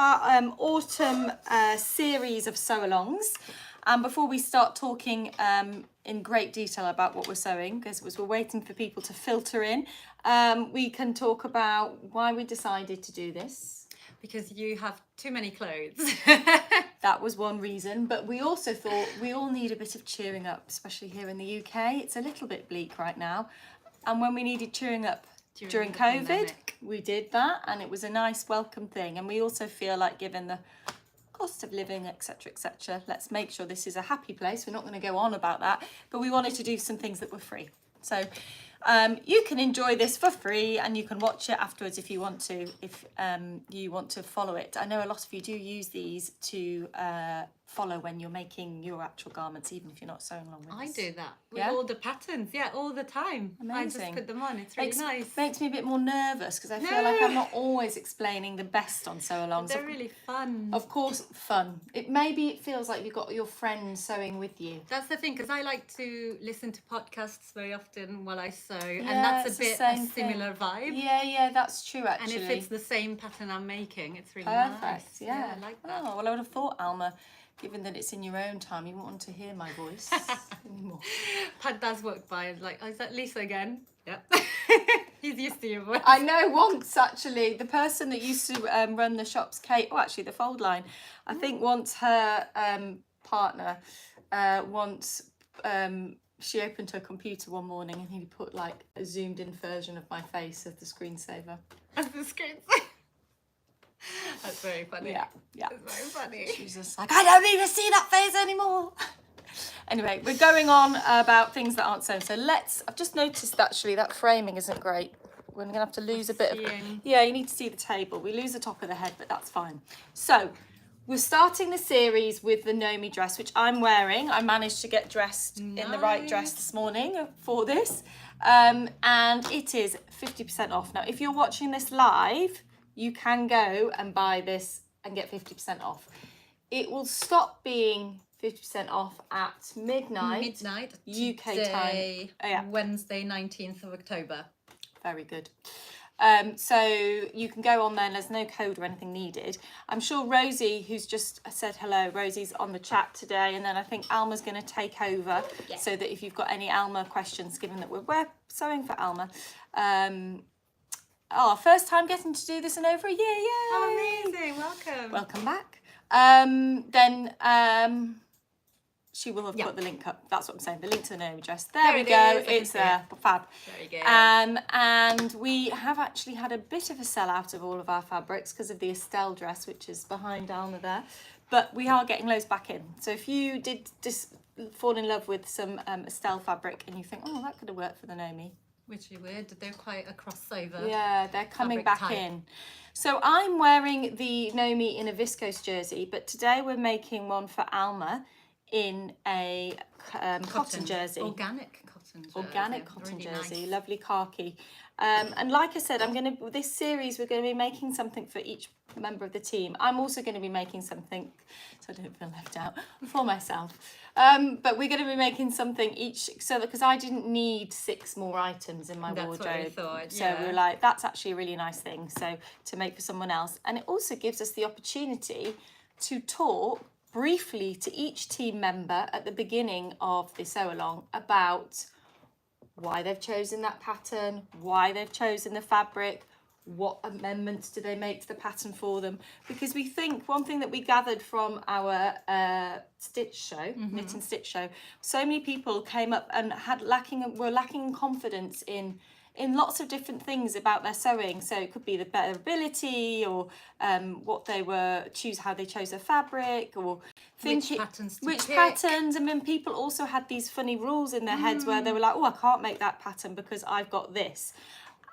our autumn series of sew-alongs. And before we start talking in great detail about what we're sewing, because we're waiting for people to filter in, we can talk about why we decided to do this. Because you have too many clothes. That was one reason, but we also thought we all need a bit of cheering up, especially here in the UK. It's a little bit bleak right now. And when we needed cheering up during COVID, pandemic, we did that, and it was a nice welcome thing. And we also feel like, given the cost of living, etc., let's make sure this is a happy place. We're not going to go on about that, but we wanted to do some things that were free. So you can enjoy this for free, and you can watch it afterwards if you want to, if you want to follow it. I know a lot of you do use these to follow when you're making your actual garments, even if you're not sewing along with us. I do that with all the patterns, all the time. Amazing. I just put them on, it's really nice. Makes me a bit more nervous because I feel like I'm not always explaining the best on sew-alongs. They're really fun. Of course, fun. Maybe it feels like you've got your friend sewing with you. That's the thing, because I like to listen to podcasts very often while I sew, and that's a bit a similar vibe. Yeah, that's true actually. And if it's the same pattern I'm making, it's really perfect. Nice. Yeah, I like that. Oh, well, I would have thought, Alma, given that it's in your own time, you won't want to hear my voice anymore. Pat does walk by and like, oh, is that Lisa again? Yep. He's used to your voice. I know once, actually, the person that used to run the shops, Kate, the fold line, I think once her partner, she opened her computer one morning and he put like a zoomed in version of my face as the screensaver. As the screensaver? That's very funny. Yeah. That's very funny. She was just like, I don't need to see that face anymore. Anyway, we're going on about things that aren't sewn. So I've just noticed actually that framing isn't great. We're going to have to lose a bit of... Yeah, you need to see the table. We lose the top of the head, but that's fine. So we're starting the series with the Nomi dress, which I'm wearing. I managed to get dressed in the right dress this morning for this. And it is 50% off. Now, if you're watching this live, you can go and buy this and get 50% off. It will stop being 50% off at midnight UK time. Oh, yeah. Wednesday, 19th of October. Very good. So you can go on there and there's no code or anything needed. I'm sure Rosie, who's just said hello, Rosie's on the chat today, and then I think Alma's going to take over so that if you've got any Alma questions, given that we're sewing for Alma. First time getting to do this in over a year. Yay! Oh, amazing. Welcome back. She will have put the link up. That's what I'm saying. The link to the Nomi dress. There we go. It's there. Fab. Very good. And we have actually had a bit of a sell out of all of our fabrics because of the Estelle dress, which is behind Alma there. But we are getting loads back in. So if you did just fall in love with some Estelle fabric and you think, oh, that could have worked for the Nomi. Which is weird. They're quite a crossover. Yeah, they're coming back in. So I'm wearing the Nomi in a viscose jersey, but today we're making one for Alma in a cotton jersey. Organic cotton jersey. Organic cotton really jersey, nice. Lovely khaki. And like I said, this series, we're going to be making something for each member of the team. I'm also going to be making something, so I don't feel left out, for myself. But we're going to be making something each, because I didn't need 6 more items in my wardrobe. That's what I thought, So we were like, that's actually a really nice thing, so to make for someone else. And it also gives us the opportunity to talk briefly to each team member at the beginning of the sew-along about why they've chosen that pattern, why they've chosen the fabric, what amendments do they make to the pattern for them. Because we think one thing that we gathered from our stitch show, knit and stitch show, so many people came up and were lacking confidence in lots of different things about their sewing. So it could be the better ability, or how they chose their fabric, or which patterns to pick. Patterns. And then people also had these funny rules in their heads where they were like, oh, I can't make that pattern because I've got this,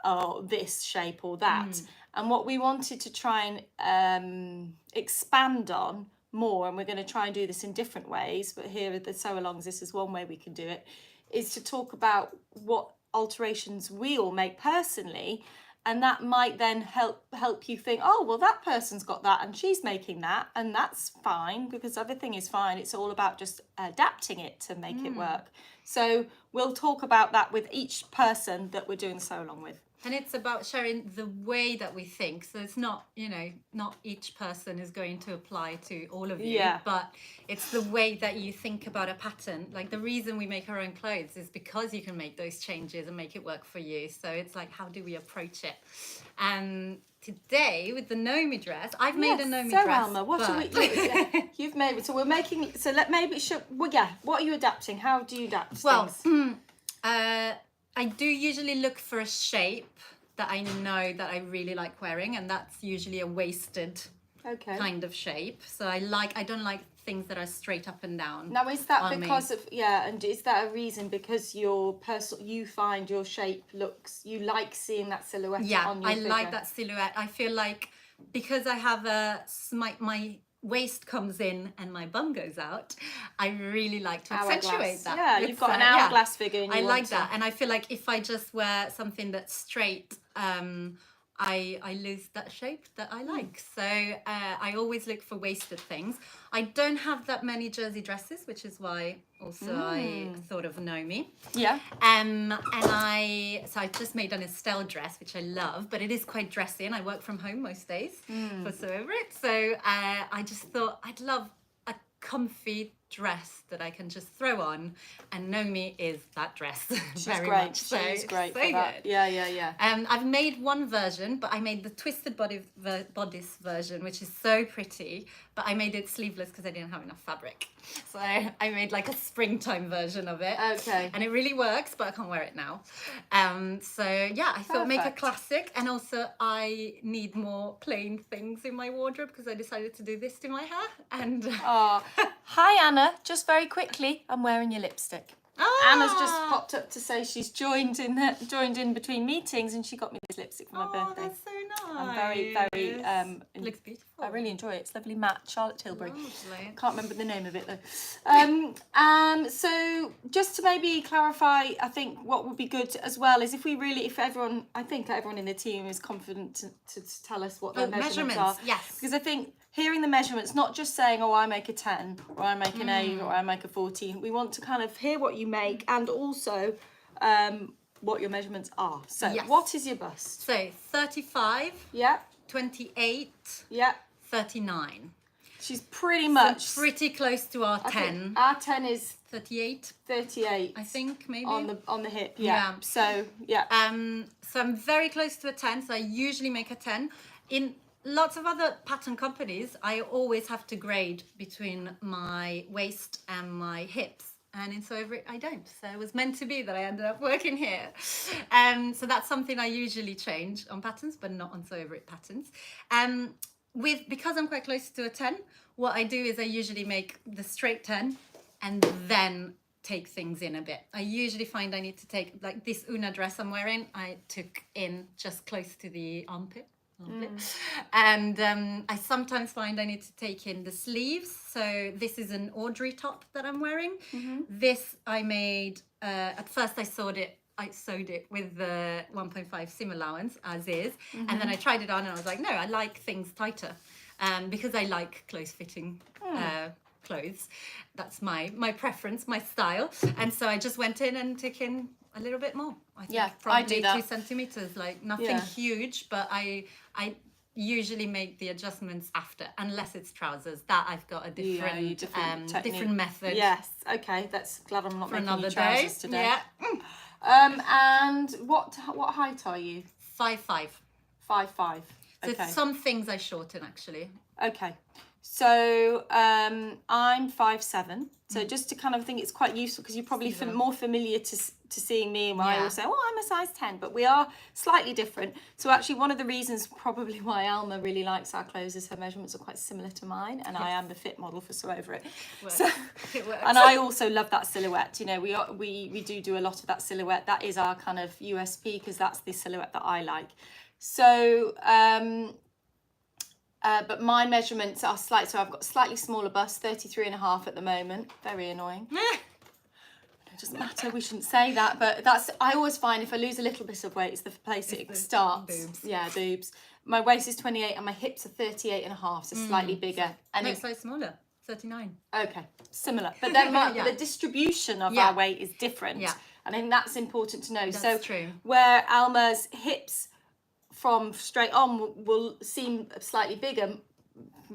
or this shape or that. And what we wanted to try and expand on more, and we're going to try and do this in different ways, but here at the sew-alongs, this is one way we can do it, is to talk about what alterations we all make personally, and that might then help you think, oh, well, that person's got that and she's making that, and that's fine, because everything is fine. It's all about just adapting it to make it work. So we'll talk about that with each person that we're doing the sew-along with. And it's about sharing the way that we think. So it's not, not each person is going to apply to all of you, but it's the way that you think about a pattern. Like the reason we make our own clothes is because you can make those changes and make it work for you. So it's like, how do we approach it? And today with the Nomi dress, I've made a Nomi dress. Alma, what are we? You've made it. So we're making. So what are you adapting? How do you adapt things? I do usually look for a shape that I know that I really like wearing, and that's usually a waisted kind of shape. So I don't like things that are straight up and down. Now is that because of and is that a reason because you find your shape you like seeing that silhouette on your figure? Like that silhouette. I feel like because I have my waist comes in and my bum goes out, I really like to accentuate that. Yeah, you've got an hourglass figure. And I like that, and I feel like if I just wear something that's straight, I lose that shape that I like. So I always look for waisted things. I don't have that many jersey dresses, which is why also I thought of Nomi. Yeah. And I just made an Estelle dress, which I love, but it is quite dressy, and I work from home most days for Sewovrit. So I just thought I'd love a comfy dress that I can just throw on, and Nomi is that dress. She's very great. much. So, She's great so for that. Good. Yeah. I've made one version, but I made the twisted bodice version, which is so pretty, but I made it sleeveless because I didn't have enough fabric. So I made like a springtime version of it. Okay. And it really works, but I can't wear it now. I thought make a classic, and also I need more plain things in my wardrobe because I decided to do this to my hair. And hi Anna. Just very quickly, I'm wearing your lipstick. Anna's just popped up to say she's joined in between meetings, and she got me this lipstick for my birthday. That's so nice. I'm very looks beautiful. I really enjoy it. It's lovely matte, Charlotte Tilbury. Lovely. Can't remember the name of it though. So just to maybe clarify, I think what would be good as well is if everyone in the team is confident to tell us what their measurements are. Yes. Because I think hearing the measurements, not just saying, I make a 10 or I make an 8 or I make a 14. We want to kind of hear what you make and also what your measurements are. So what is your bust? So 35. Yeah. 28. Yeah. 39. She's pretty much pretty close to our 10. Our 10 is 38. 38. I think maybe on the hip. Yeah. So so I'm very close to a 10. So I usually make a 10. In lots of other pattern companies, I always have to grade between my waist and my hips. And in Sewovrit, I don't. So it was meant to be that I ended up working here. So that's something I usually change on patterns, but not on Sewovrit patterns. Because I'm quite close to a 10, what I do is I usually make the straight 10 and then take things in a bit. I usually find I need to take, like this Una dress I'm wearing, I took in just close to the armpit. And I sometimes find I need to take in the sleeves. So this is an Audrey top that I'm wearing. This I made, at first I sewed it with the 1.5 seam allowance as is. And then I tried it on and I was like, no, I like things tighter because I like close fitting clothes. That's my preference, my style. And so I just went in and took in a little bit more. I think probably 2 centimeters, like nothing huge, but I usually make the adjustments after, unless it's trousers. That I've got a different method. Yes, okay. That's glad I'm not for making another trousers day today. Yeah. And what height are you? 5'5". 5'5". Okay. So some things I shorten actually. Okay. So I'm 5'7". So just to kind of think it's quite useful because you're probably more familiar to seeing me and why I always say, I'm a size 10, but we are slightly different. So actually one of the reasons probably why Alma really likes our clothes is her measurements are quite similar to mine, and I am the fit model for Sewovrit. So it works. And I also love that silhouette. You know, we do a lot of that silhouette. That is our kind of USP because that's the silhouette that I like. So but my measurements are slight, so I've got slightly smaller bust, 33.5 at the moment. Very annoying. It doesn't matter, we shouldn't say that, but I always find if I lose a little bit of weight, it's the place it starts. Boobs. Yeah, boobs. My waist is 28 and my hips are 38.5, so slightly bigger. And it's slightly smaller, 39. Okay, similar. But then the distribution of our weight is different. Yeah. And I think that's important to know. That's true. Where Alma's hips from straight on will seem slightly bigger,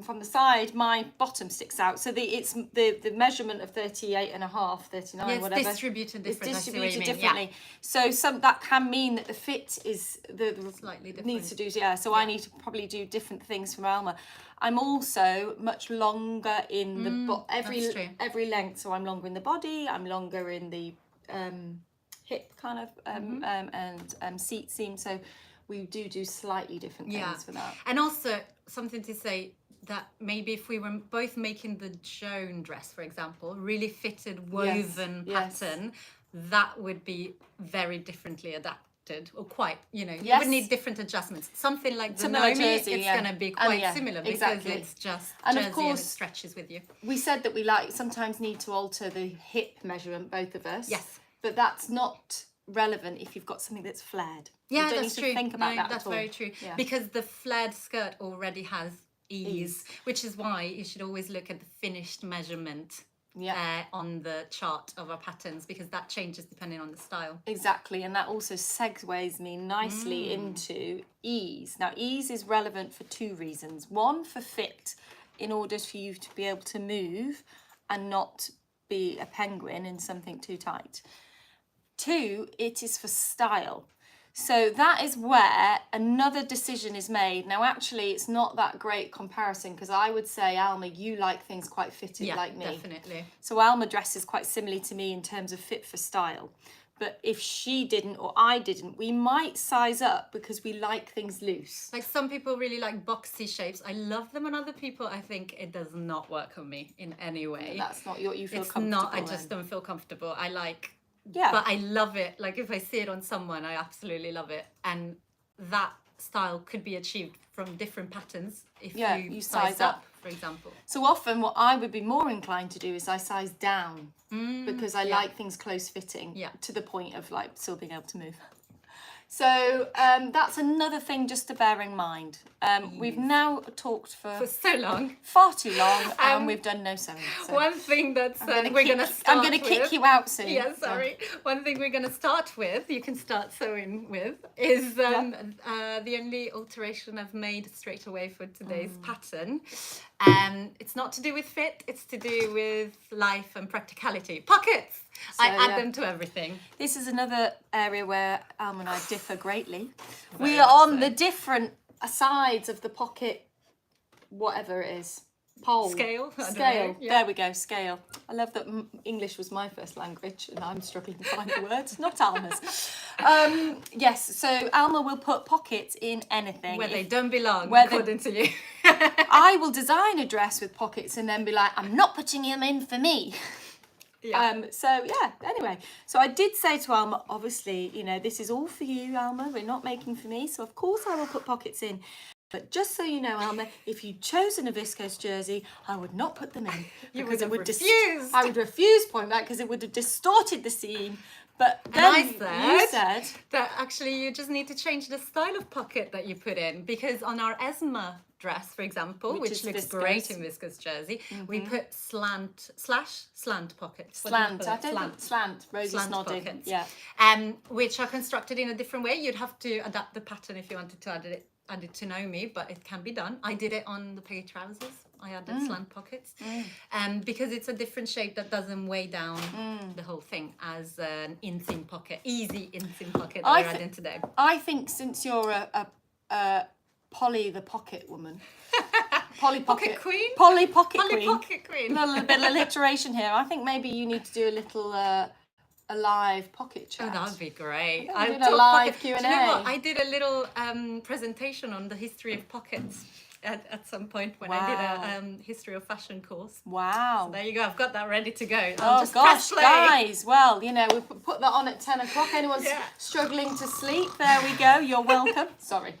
from the side my bottom sticks out, so it's the measurement of 38 and a half, 39, it's whatever, distributed differently. it's distributed differently. So that can mean that the fit is the slightly different. Needs to do, so I need to probably do different things from Alma. I'm also much longer in the every length, so I'm longer in the body, I'm longer in the hip kind of and seat seam, so we do slightly different things for that. And also something to say, that maybe if we were both making the Joan dress, for example, really fitted woven pattern, that would be very differently adapted, or quite, you would need different adjustments. Something like the Nomi, jersey, it's going to be quite similar because it's just jersey, of course, and it stretches with you. We said that we sometimes need to alter the hip measurement, both of us. Yes. But that's not relevant if you've got something that's flared. Yeah, you don't that's need true. To think about that that's at all. Very true. Yeah. Because the flared skirt already has ease, which is why you should always look at the finished measurement on the chart of our patterns, because that changes depending on the style. Exactly, and that also segues me nicely into ease. Now, ease is relevant for two reasons. One, for fit, in order for you to be able to move and not be a penguin in something too tight. Two, it is for style. So that is where another decision is made. Now, actually, it's not that great comparison, because I would say, Alma, you like things quite fitted like me. Definitely. So Alma dresses quite similarly to me in terms of fit for style. But if she didn't or I didn't, we might size up because we like things loose. Like some people really like boxy shapes. I love them on other people. I think it does not work on me in any way. That's not what you feel comfortable in. It's not, I just don't feel comfortable. I like... Yeah. But I love it. Like if I see it on someone, I absolutely love it. And that style could be achieved from different patterns if you size up, for example. So often what I would be more inclined to do is I size down because I like things close fitting to the point of like still being able to move. So that's another thing just to bear in mind. We've now talked for so long, far too long, and we've done no sewing. So one thing that's I'm going to kick you out soon. Yeah, sorry. One thing we're going to start with, you can start sewing with, is the only alteration I've made straight away for today's pattern. It's not to do with fit, it's to do with life and practicality. Pockets! So, I add them to everything. This is another area where Alma and I differ greatly. We are on the different sides of the pocket, whatever it is. Pole. Scale. Scale. There we go, scale. I love that English was my first language and I'm struggling to find the words, not Alma's. Yes, so Alma will put pockets in anything. Where they don't belong, according to you. I will design a dress with pockets and then be like, I'm not putting them in for me. Anyway, so I did say to Alma, obviously, this is all for you, Alma. We're not making for me. So of course I will put pockets in. But just so you know, Alma, if you'd chosen a viscose jersey, I would not put them in. Because it would refuse. I would refuse point that because it would have distorted the seam. But then you said that actually you just need to change the style of pocket that you put in, because on our Esma dress, for example, which looks great in viscose jersey, we put slant pockets. Slant. Rosie's nodding. Pockets, which are constructed in a different way. You'd have to adapt the pattern if you wanted to add it to Nomi, but it can be done. I did it on the peggy trousers. I added slant pockets, because it's a different shape that doesn't weigh down the whole thing as an inseam pocket, easy inseam pocket that we're adding today. I think since you're a Polly the pocket woman, Polly pocket queen, Polly pocket queen. A little bit of alliteration here. I think maybe you need to do a little a live pocket chat. Oh, that would be great. I did a live Q&A. Do you know what? I did a little presentation on the history of pockets at some point when I did a history of fashion course. Wow. So there you go. I've got that ready to go. Oh gosh, guys. Well, we put that on at 10 o'clock. Anyone's struggling to sleep, there we go. You're welcome. Sorry.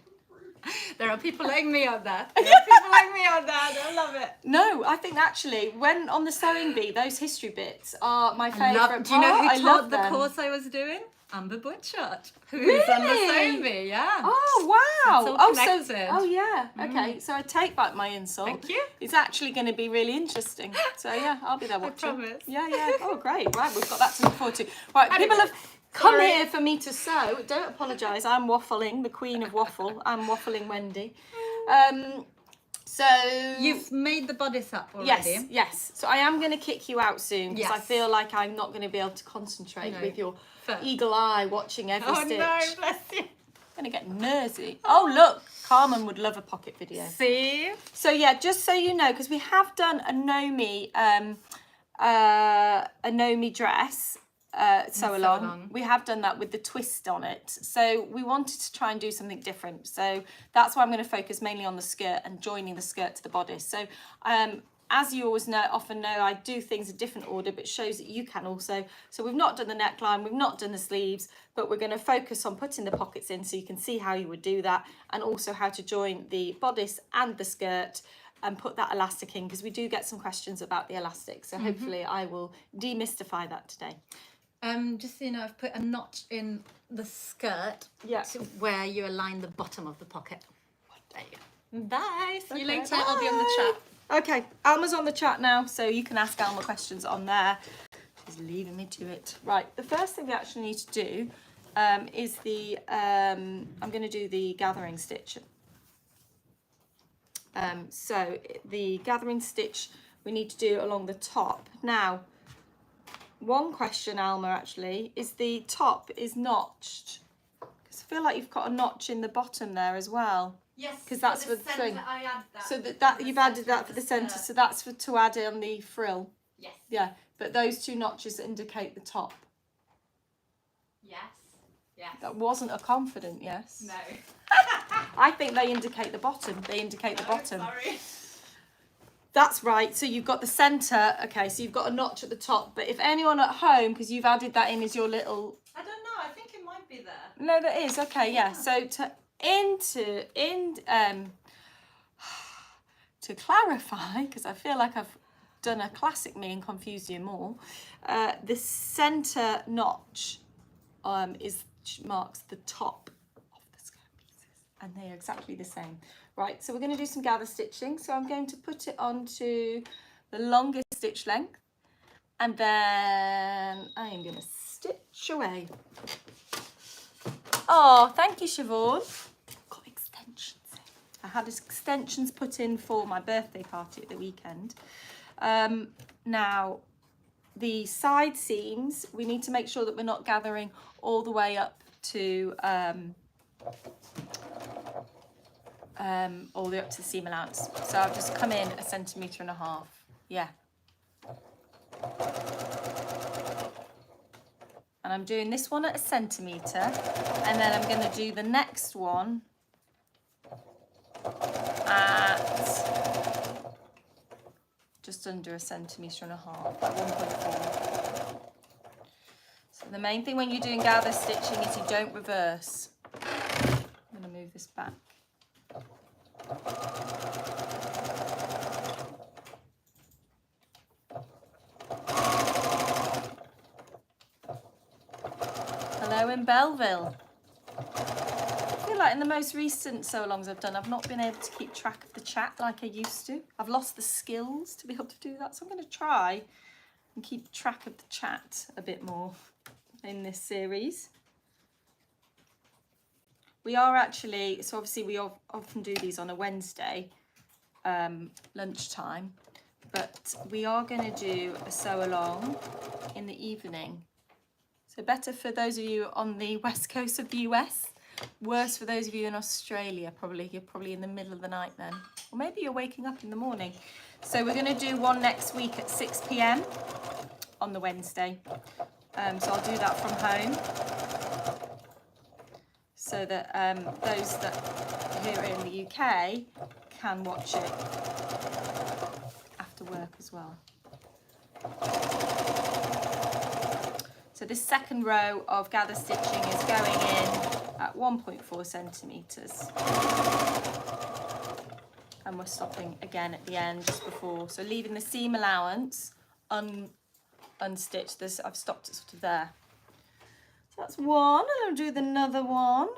There are people like me on that. I love it. No, I think actually, when on the sewing bee, those history bits are my favourite part. Do you know who taught the them. course I was doing? Amber Butchart, who's on the Really? Somi, yeah. Oh wow! It's all connected. Oh yeah. Okay, so I take back my insult. Thank you. It's actually going to be really interesting. So yeah, I'll be there watching. promise. Yeah, yeah. Oh great. Right, we've got that to look forward to. Right, Anyway, people have come sorry. here for me to sew. Don't apologise. I'm waffling, the queen of waffle. I'm waffling Wendy. So You've made the bodice up already. yes, yes. So I am going to kick you out soon because I Yes. feel like I'm not going to be able to concentrate No. with your Fair. eagle eye watching every Oh stitch. no, bless you. I'm going to get nosy. Oh look, Carmen would love a pocket video. See? So yeah, just so you know, because we have done a Nomi dress sew along. We have done that with the twist on it. So we wanted to try and do something different. So that's why I'm going to focus mainly on the skirt and joining the skirt to the bodice. So as you always know, often know, I do things in different order, but it shows that you can also. So we've not done the neckline, we've not done the sleeves, but we're going to focus on putting the pockets in so you can see how you would do that, and also how to join the bodice and the skirt and put that elastic in, because we do get some questions about the elastic. So hopefully I will demystify that today. Just so you know, I've put a notch in the skirt Yeah. to where you align the bottom of the pocket. There you go. Bye. See you Okay, later. I'll be on the chat. Okay, Alma's on the chat now, so you can ask Alma questions on there. She's leaving me to it. Right, the first thing we actually need to do is the, I'm going to do the gathering stitch. So the gathering stitch we need to do along the top. Now, one question, Alma, actually, is the top is notched. Because I feel like you've got a notch in the bottom there as well. Yes, because that's for the thing. I add that. So that you've added that for the centre, so that's for to add on the frill. Yes. Yeah, but those two notches indicate the top. Yes. Yes. That wasn't a confident yes. No. I think they indicate the bottom. They indicate the bottom. Sorry. That's right. So you've got the centre. Okay, so you've got a notch at the top. But if anyone at home, because you've added that in as your little. I don't know. I think it might be there. No, that is okay. Yeah. So to clarify, because I feel like I've done a classic me and confused you more. The centre notch marks the top of the skirt pieces, and they are exactly the same. Right, so we're going to do some gather stitching. So I'm going to put it onto the longest stitch length, and then I am going to stitch away. Oh, thank you, Siobhan. Got extensions in. I had extensions put in for my birthday party at the weekend. Now, the side seams, we need to make sure that we're not gathering all the way up to all the way up to the seam allowance. So I've just come in 1.5 centimetres. Yeah. And I'm doing this one at 1 centimetre, and then I'm going to do the next one at just under 1.5 centimetres, like 1.4. So the main thing when you're doing gather stitching is you don't reverse. I'm going to move this back. Hello in Belleville. I feel like in the most recent sew-alongs I've done, I've not been able to keep track of the chat like I used to. I've lost the skills to be able to do that, so I'm going to try and keep track of the chat a bit more in this series. We are actually, so obviously we often do these on a Wednesday lunchtime, but we are going to do a sew-along in the evening. So better for those of you on the west coast of the US, worse for those of you in Australia, probably. You're probably in the middle of the night then. Or maybe you're waking up in the morning. So we're going to do one next week at 6 p.m. on the Wednesday. So I'll do that from home. So that those that here in the UK can watch it after work as well. So this second row of gather stitching is going in at 1.4 centimetres. And we're stopping again at the end just before. So leaving the seam allowance unstitched. I've stopped it sort of there. That's one, and I'll do another one.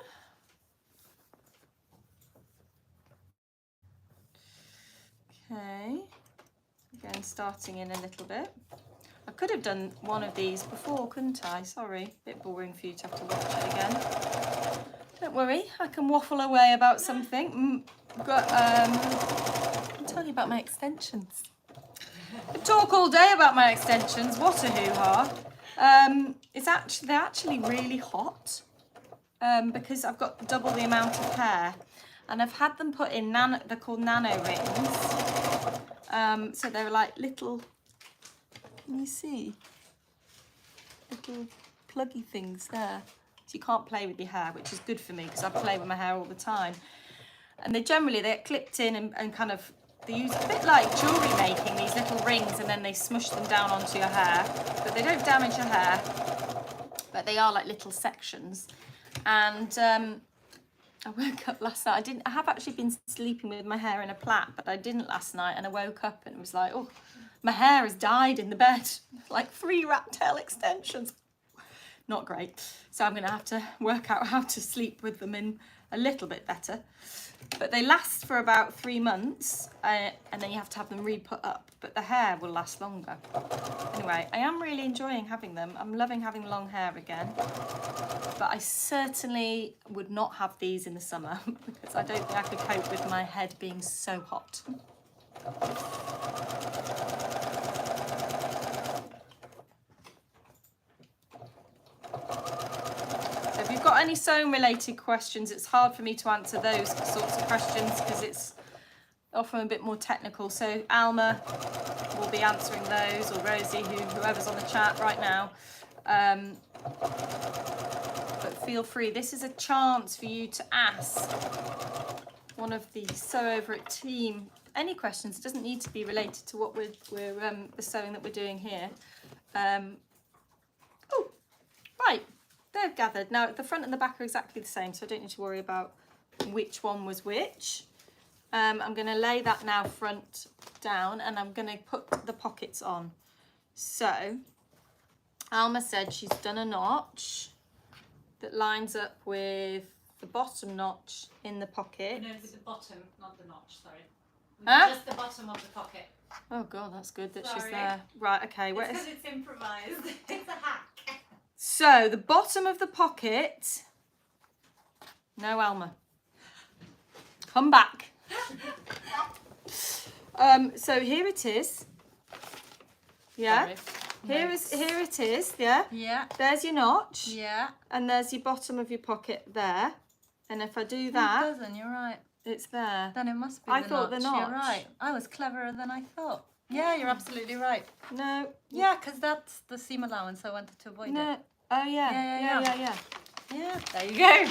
Okay, again starting in a little bit. I could have done one of these before, couldn't I? Sorry, a bit boring for you to have to watch it again. Don't worry, I can waffle away about something. I'll tell you about my extensions. I talk all day about my extensions. What a hoo-ha. They're actually really hot because I've got double the amount of hair. And I've had them put in they're called nano rings. So they're like little, can you see? Little pluggy things there. So you can't play with your hair, which is good for me because I play with my hair all the time. And they get clipped in and kind of, they use a bit like jewellery making, these little rings, and then they smush them down onto your hair. But they don't damage your hair, but they are like little sections. And I woke up last night. I have actually been sleeping with my hair in a plait, but I didn't last night. And I woke up and it was like, oh, my hair has died in the bed. Like 3 rat tail extensions. Not great. So I'm going to have to work out how to sleep with them in a little bit better. But they last for about 3 months, and then you have to have them re-put up. But the hair will last longer. Anyway, I am really enjoying having them. I'm loving having long hair again. But I certainly would not have these in the summer because I don't think I could cope with my head being so hot. So if you've got any sewing related questions, it's hard for me to answer those sorts of questions because it's often a bit more technical. So Alma will be answering those, or Rosie, whoever's on the chat right now. But feel free. This is a chance for you to ask one of the Sewoverit team any questions. It doesn't need to be related to what we're the sewing that we're doing here. Oh, right. They've gathered. Now, the front and the back are exactly the same, so I don't need to worry about which one was which. I'm going to lay that now front down, and I'm going to put the pockets on. So, Alma said she's done a notch that lines up with the bottom notch in the pocket. No, with the bottom, not the notch, sorry. Huh? Just the bottom of the pocket. Oh God, that's good that she's Sorry. there. Right, okay. It's because it's improvised. It's a hack. So the bottom of the pocket. No, Alma. Come back. So here it is. Yeah. Here it is. Yeah. Yeah. There's your notch. Yeah. And there's your bottom of your pocket there. And if I do It that, doesn't, you're right. it's there. Then it must be I the thought notch. the notch. You're right. I was cleverer than I thought. Yeah, you're absolutely right. No. Yeah, because that's the seam allowance. I wanted to avoid No. it. Oh yeah. Yeah. Yeah. There you go.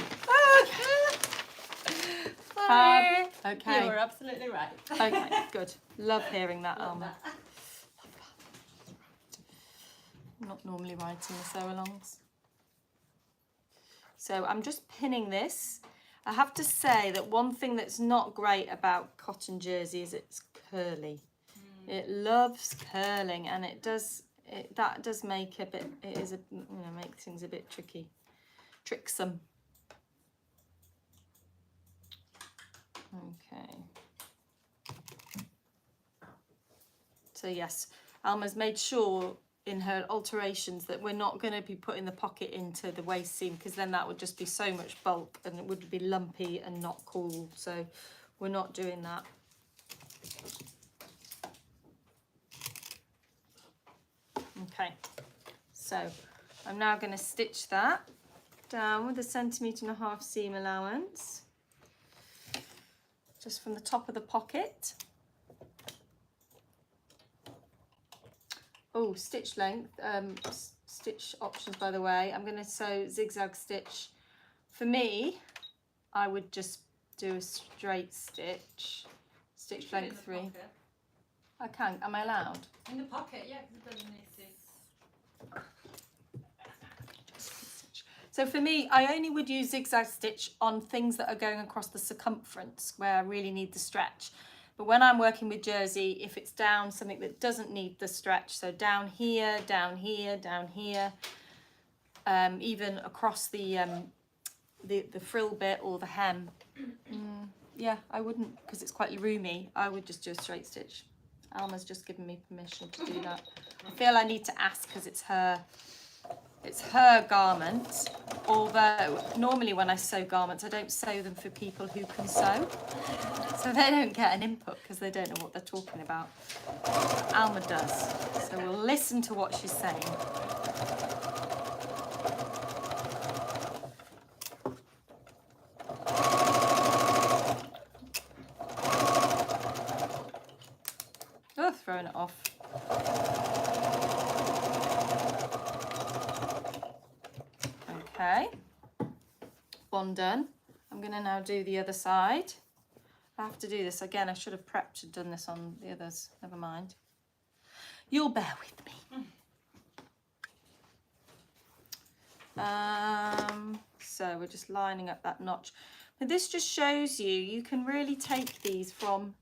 Sorry. Okay. You were absolutely right. Okay, good. Love hearing that, Alma. I'm not normally writing the sew-alongs. So I'm just pinning this. I have to say that one thing that's not great about cotton jersey is it's curly. It loves curling, and that does make make things a bit tricksome. Okay. So yes, Alma's made sure in her alterations that we're not going to be putting the pocket into the waist seam, because then that would just be so much bulk and it would be lumpy and not cool. So we're not doing that. Okay, so I'm now going to stitch that down with a 1.5 cm seam allowance, just from the top of the pocket. Oh, stitch length, stitch options, by the way. I'm going to sew zigzag stitch. For me, I would just do a straight stitch. Stitch length 3. Pocket. I can't. Am I allowed? In the pocket, yeah, because it doesn't need to. So for me, I only would use zigzag stitch on things that are going across the circumference where I really need the stretch. But when I'm working with jersey, if it's down something that doesn't need the stretch, so down here, down here, down here, even across the frill bit or the hem. Yeah, I wouldn't, because it's quite roomy. I would just do a straight stitch. Alma's just given me permission to do that. I feel I need to ask because it's her garment. Although normally when I sew garments, I don't sew them for people who can sew, so they don't get an input because they don't know what they're talking about. Alma does, so we'll listen to what she's saying. Oh, throwing it off. Okay, one done. I'm going to now do the other side. I have to do this again. I should have prepped and done this on the others. Never mind. You'll bear with me. So we're just lining up that notch. But this just shows you can really take these from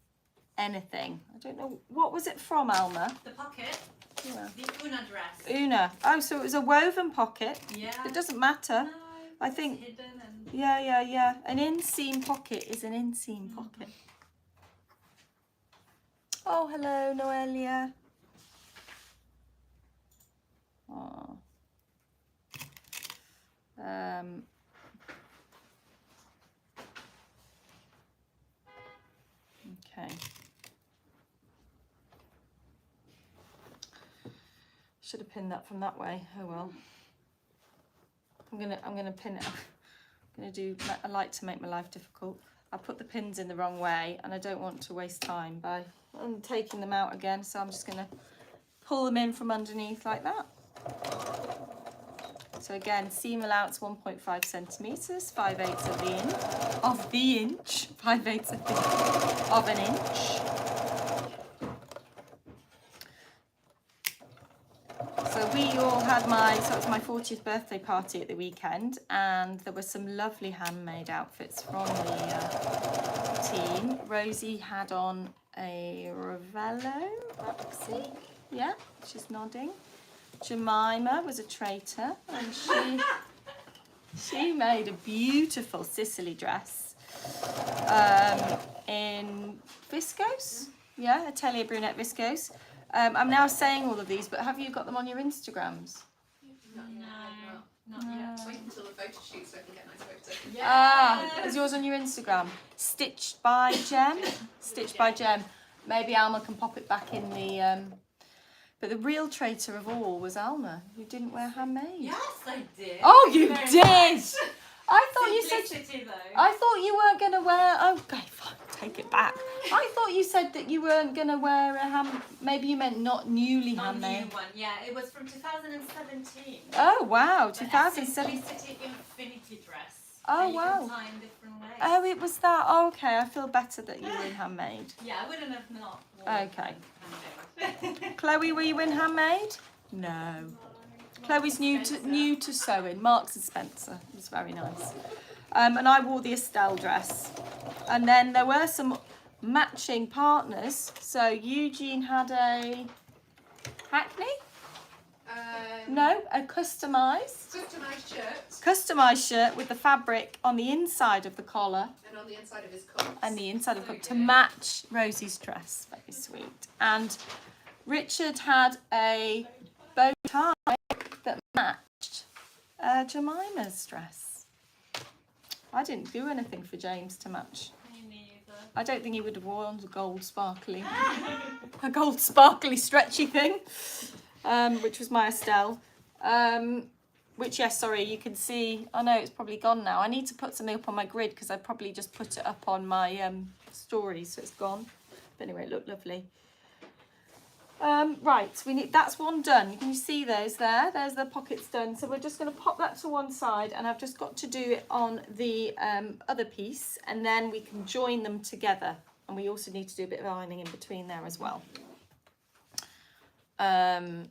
anything. I don't know, what was it from, Alma? The pocket. Yeah. The Una dress. Una. Oh, so it was a woven pocket. Yeah. It doesn't matter. No, I think. Hidden and... Yeah. An inseam pocket is an inseam pocket. Oh, hello, Noelia. Oh. Okay. Should have pinned that from that way. Oh well. I'm gonna pin it. I like to make my life difficult. I put the pins in the wrong way, and I don't want to waste time by taking them out again. So I'm just gonna pull them in from underneath like that. So again, seam allowance 1.5 centimeters, 5/8 of the inch, 5/8 of an inch. So we all had so it was my 40th birthday party at the weekend, and there were some lovely handmade outfits from the team. Rosie had on a Ravello maxi. Yeah, she's nodding. Jemima was a traitor, and she made a beautiful Sicily dress in viscose. Yeah, Atelier Brunette viscose. I'm now saying all of these, but have you got them on your Instagrams? Not yet. Wait until the photo shoot so I can get a nice photo. Ah, is yours on your Instagram? Stitched by Gem? Stitched by Gem. Maybe Alma can pop it back in the... But the real traitor of all was Alma, who didn't wear handmade. Yes, I did. Oh, you Very did! much. I thought you said... Simplicity, though. I thought you weren't going to wear... Okay, fine, take it back. I thought you said that you weren't going to wear a Maybe you meant not newly Not handmade. new one, yeah. It was from 2017. Oh, wow, But a 2007. Simplicity Infinity dress. Oh, that you wow. can tie in different ways. Oh, it was that. Oh, okay, I feel better that you were in handmade. Yeah, I wouldn't have not worn Okay. handmade. Chloe, were you in handmade? No. Chloe's new to sewing. Marks and Spencer. It was very nice. And I wore the Estelle dress. And then there were some matching partners. So Eugene had a Hackney? No, a customised shirt with the fabric on the inside of the collar. And on the inside of his coat. And the inside of the to match Rosie's dress. Very sweet. And Richard had a bow tie that matched Jemima's dress. I didn't do anything for James to match. Me neither. I don't think he would have worn a gold sparkly stretchy thing, which was my Estelle. Which, yes, sorry, you can see. I know it's probably gone now. I need to put something up on my grid because I probably just put it up on my stories, so it's gone. But anyway, it looked lovely. Right, that's one done. Can you see those there? There's the pockets done. So we're just going to pop that to one side, and I've just got to do it on the other piece, and then we can join them together. And we also need to do a bit of ironing in between there as well. There.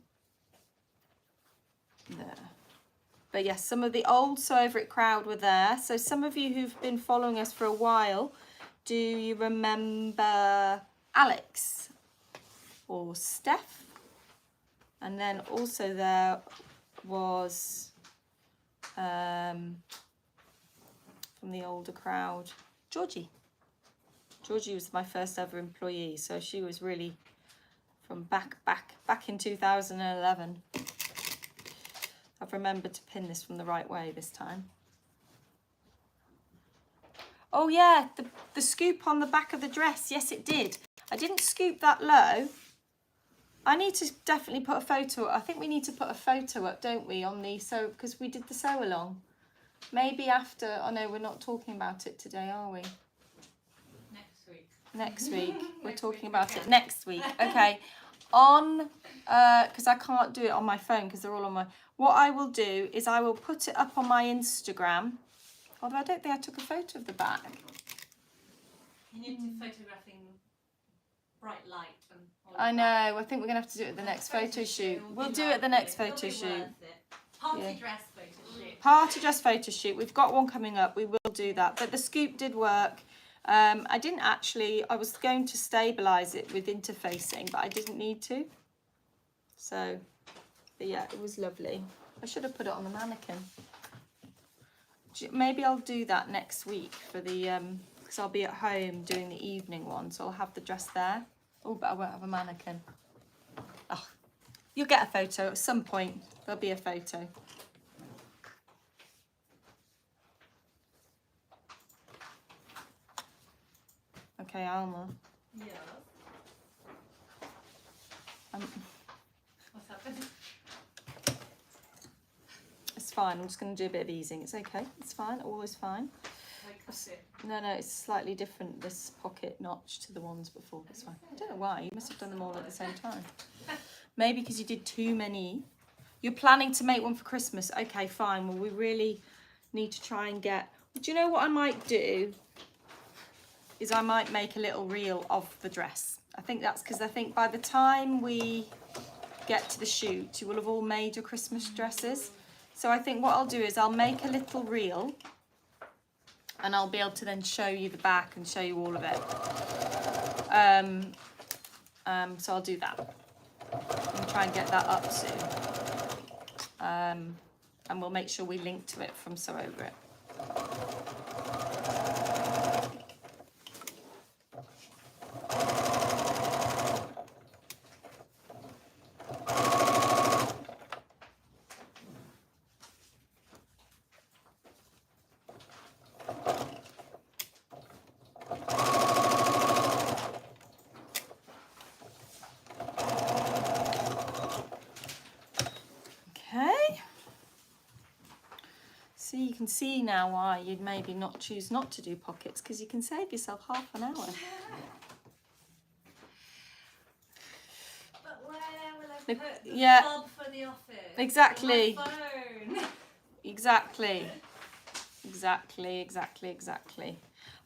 But yes, some of the old Sewoverit crowd were there. So some of you who've been following us for a while, do you remember Alex or Steph? And then also there was from the older crowd. Georgie was my first ever employee, so she was really from back in 2011. I've remembered to pin this from the right way this time. Oh yeah, the scoop on the back of the dress, yes it did. I didn't scoop that low. I need to definitely put a photo, I think we need to put a photo up, don't we, on the, so, because we did the sew along. Maybe after, oh no, we're not talking about it today, are we? Next week. Next week. We're Next talking week about it next week. Okay. On, because I can't do it on my phone because they're all on my, what I will do is I will put it up on my Instagram. Although I don't think I took a photo of the back. You need to photograph in bright light. And all I of know, that. I think we're going to have to do it at the next photo shoot. will We'll be do it at the next lovely. photo It'll be shoot. worth it. Party Yeah. dress photo shoot. Party dress photo shoot. We've got one coming up. We will do that. But the scoop did work. I didn't actually, I was going to stabilise it with interfacing, but I didn't need to. So, but yeah, it was lovely. I should have put it on the mannequin. Maybe I'll do that next week for the, because I'll be at home doing the evening one, so I'll have the dress there. Oh, but I won't have a mannequin. Oh, you'll get a photo at some point. There'll be a photo. Okay, Alma. Yeah. What's happened? It's fine. I'm just going to do a bit of easing. It's okay. It's fine. All is fine. I cut it. No, it's slightly different, this pocket notch, to the ones before. It's fine. I don't know why. You must have done them all at the same time. Maybe because you did too many. You're planning to make one for Christmas. Okay, fine. Well, we really need to try and get... Do you know what I might do? Is I might make a little reel of the dress. I think that's because I think by the time we get to the shoot, you will have all made your Christmas dresses. So I think what I'll do is I'll make a little reel and I'll be able to then show you the back and show you all of it. So I'll do that and try and get that up soon. And we'll make sure we link to it from Sewoverit. So you can see now why you'd maybe not choose not to do pockets, because you can save yourself half an hour. But where will I Look, put the yeah. fob for the office? Exactly. My phone. Exactly.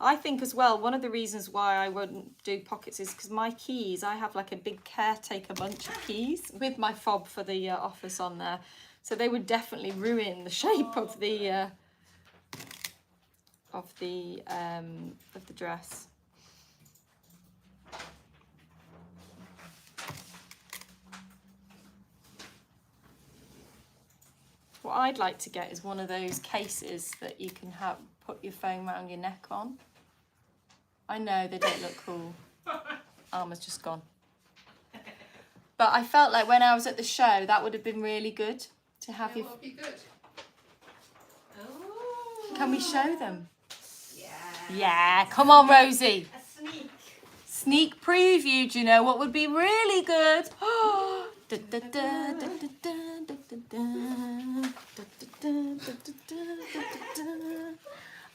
I think as well, one of the reasons why I wouldn't do pockets is because my keys, I have like a big caretaker bunch of keys with my fob for the office on there. So they would definitely ruin the shape of the dress. What I'd like to get is one of those cases that you can have put your phone around your neck on. I know they don't look cool. Alma's just gone. But I felt like when I was at the show, that would have been really good to have Yeah, your... would be good. Oh. Can we show them? Yeah. Yeah, come on, Rosie. A sneak. Sneak preview, do you know what would be really good?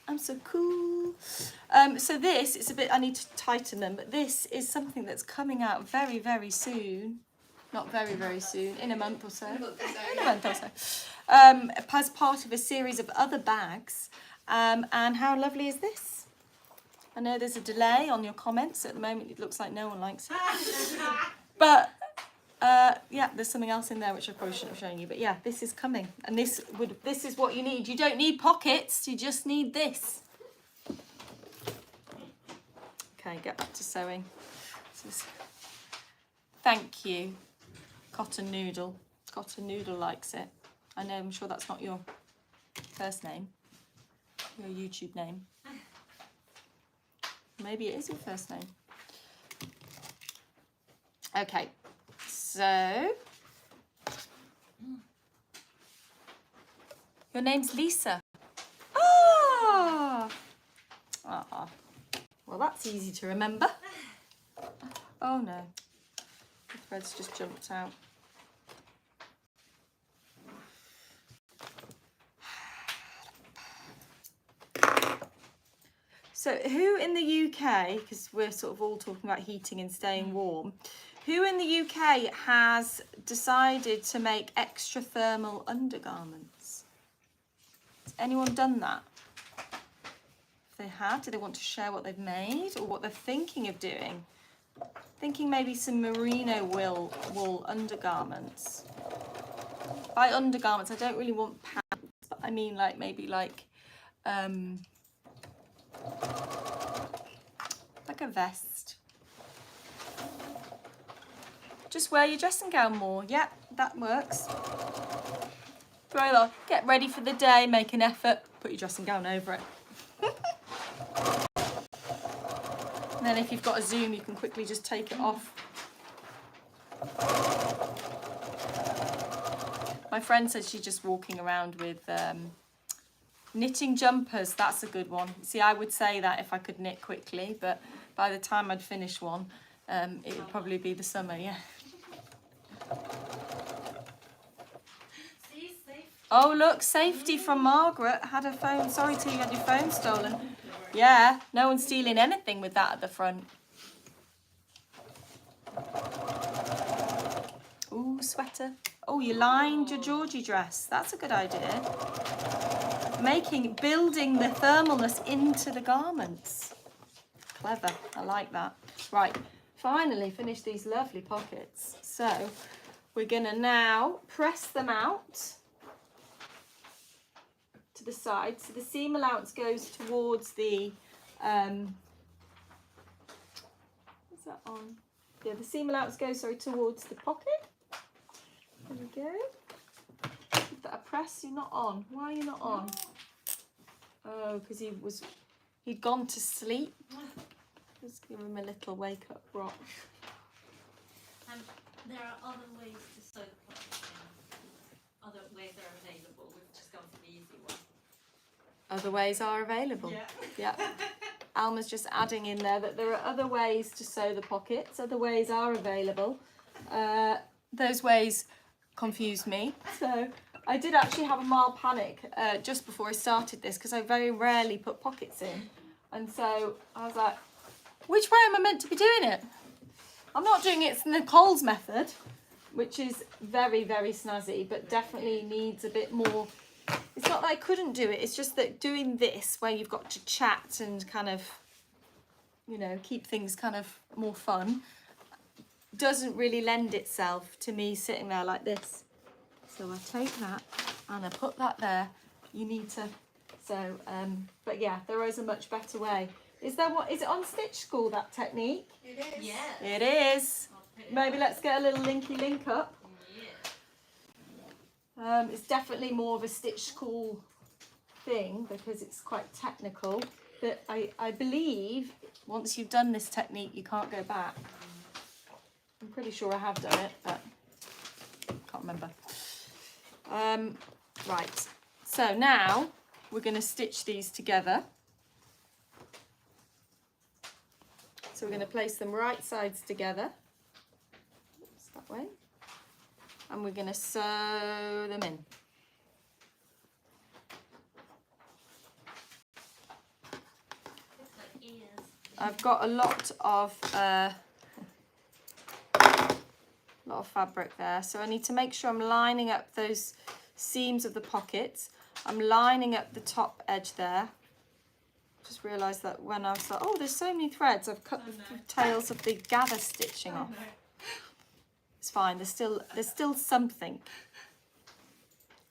I'm so cool. So this, it's a bit, I need to tighten them, but this is something that's coming out very, very soon. Not very, very soon, in a month or so. In a month or so. As part of a series of other bags. And how lovely is this? I know there's a delay on your comments. At the moment, it looks like no one likes it. But yeah, there's something else in there which I probably shouldn't have shown you. But yeah, this is coming. And this is what you need. You don't need pockets. You just need this. Okay, get back to sewing. Thank you. Cotton Noodle. Cotton Noodle likes it. I know, I'm sure that's not your first name, your YouTube name. Maybe it is your first name. Okay, so your name's Lisa. Ah! Ah. Well, that's easy to remember. Oh no, the thread's just jumped out. So who in the UK, because we're sort of all talking about heating and staying warm, who in the UK has decided to make extra thermal undergarments? Has anyone done that? If they have, do they want to share what they've made or what they're thinking of doing? Thinking maybe some merino wool undergarments. By undergarments, I don't really want pants, but I mean like maybe like a vest. Just wear your dressing gown more. Yep, that works. Throw it on. Get ready for the day, make an effort, put your dressing gown over it. And then if you've got a Zoom, you can quickly just take it off. My friend said she's just walking around with knitting jumpers. That's a good one. See, I would say that if I could knit quickly, but by the time I'd finish one, it would probably be the summer, yeah. Oh, look, safety from Margaret. Had her phone. Sorry, T, you had your phone stolen. Yeah, no one's stealing anything with that at the front. Ooh, sweater. Oh, you lined your Georgie dress. That's a good idea. Building the thermalness into the garments. Clever, I like that. Right, finally finished these lovely pockets. So we're gonna now press them out to the side. So the seam allowance goes towards the, what's that on? Yeah, the seam allowance goes, towards the pocket. There we go. Give that a press. You're not on. Why are you not on? Oh, because he'd gone to sleep. Just give him a little wake up rock. There are other ways to sew the clothes. Other ways are available. We've just gone for the easy one. Other ways are available. Yeah. Yeah. Alma's just adding in there that there are other ways to sew the pockets. Other ways are available. Those ways confused me. So I did actually have a mild panic just before I started this because I very rarely put pockets in. And so I was like, which way am I meant to be doing it? I'm not doing it. It's Nicole's method, which is very, very snazzy, but definitely needs a bit more. It's not that I couldn't do it. It's just that doing this where you've got to chat and kind of, you know, keep things kind of more fun doesn't really lend itself to me sitting there like this. So I take that and I put that there. You need to, so, but yeah, there is a much better way. Is it on Stitch School, that technique? It is. Yes. It is. Maybe let's get a little linky link up. Yeah. It's definitely more of a Stitch School thing because it's quite technical. But I believe once you've done this technique, you can't go back. I'm pretty sure I have done it, but can't remember. Right, so now we're going to stitch these together. So we're going to place them right sides together. Oops, that way. And we're going to sew them in. I've got a lot of fabric there, so I need to make sure I'm lining up those seams of the pockets. I'm lining up the top edge there. Just realised that when I was like, oh, there's so many threads, I've cut the tails of the gather stitching off. It's fine. There's still something.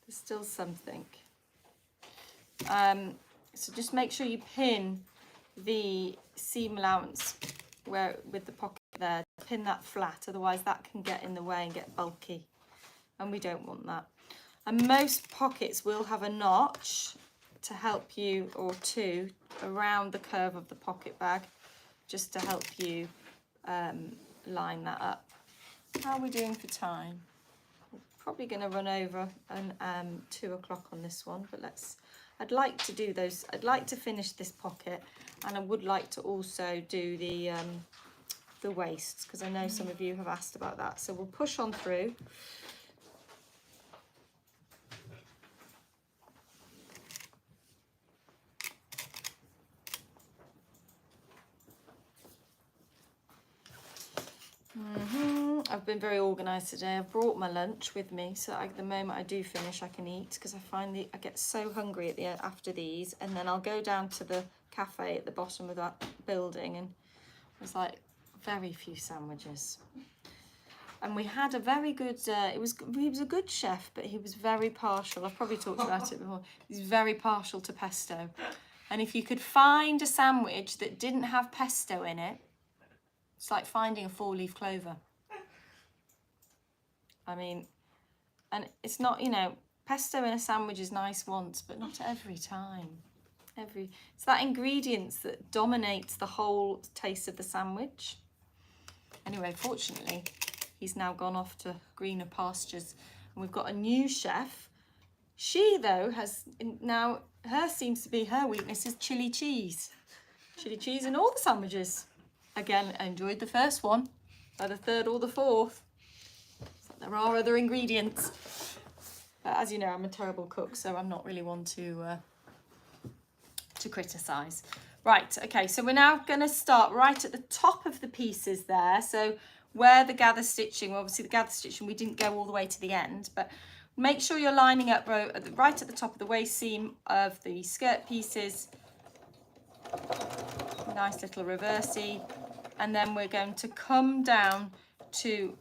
There's still something. So just make sure you pin the seam allowance with the pocket there. Pin that flat, otherwise that can get in the way and get bulky, and we don't want that. And most pockets will have a notch to help you, or two, around the curve of the pocket bag, just to help you line that up. How are we doing for time? We're probably going to run over and 2 o'clock on this one, but I'd like to do those. I'd like to finish this pocket, and I would like to also do the waist, because I know some of you have asked about that. So we'll push on through. I've been very organised today. I've brought my lunch with me, so the moment I do finish, I can eat, because I find I get so hungry at the end after these, and then I'll go down to the cafe at the bottom of that building, and there's like very few sandwiches. And we had a very good. He was a good chef, but he was very partial. I've probably talked about it before. He's very partial to pesto, and if you could find a sandwich that didn't have pesto in it, it's like finding a 4-leaf clover. I mean, and it's not, you know, pesto in a sandwich is nice once, but not every time. It's that ingredients that dominates the whole taste of the sandwich. Anyway, fortunately, he's now gone off to greener pastures, and we've got a new chef. She, though, has now, seems to be her weakness is chili cheese. Chili cheese in all the sandwiches. Again, I enjoyed the first one. By the third or the fourth, there are other ingredients. But as you know, I'm a terrible cook, so I'm not really one to criticise. Right, okay, so we're now going to start right at the top of the pieces there. So where the gather stitching, well, obviously the gather stitching, we didn't go all the way to the end, but make sure you're lining up right at the top of the waist seam of the skirt pieces. Nice little reversey. And then we're going to come down to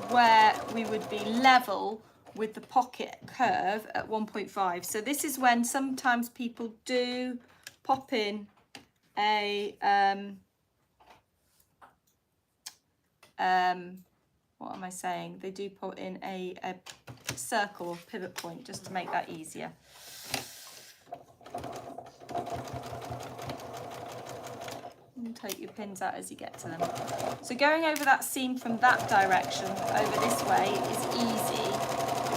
where we would be level with the pocket curve at 1.5. So this is when sometimes people do pop in a what am I saying? They do put in a circle or pivot point just to make that easier. And take your pins out as you get to them. So going over that seam from that direction over this way is easy.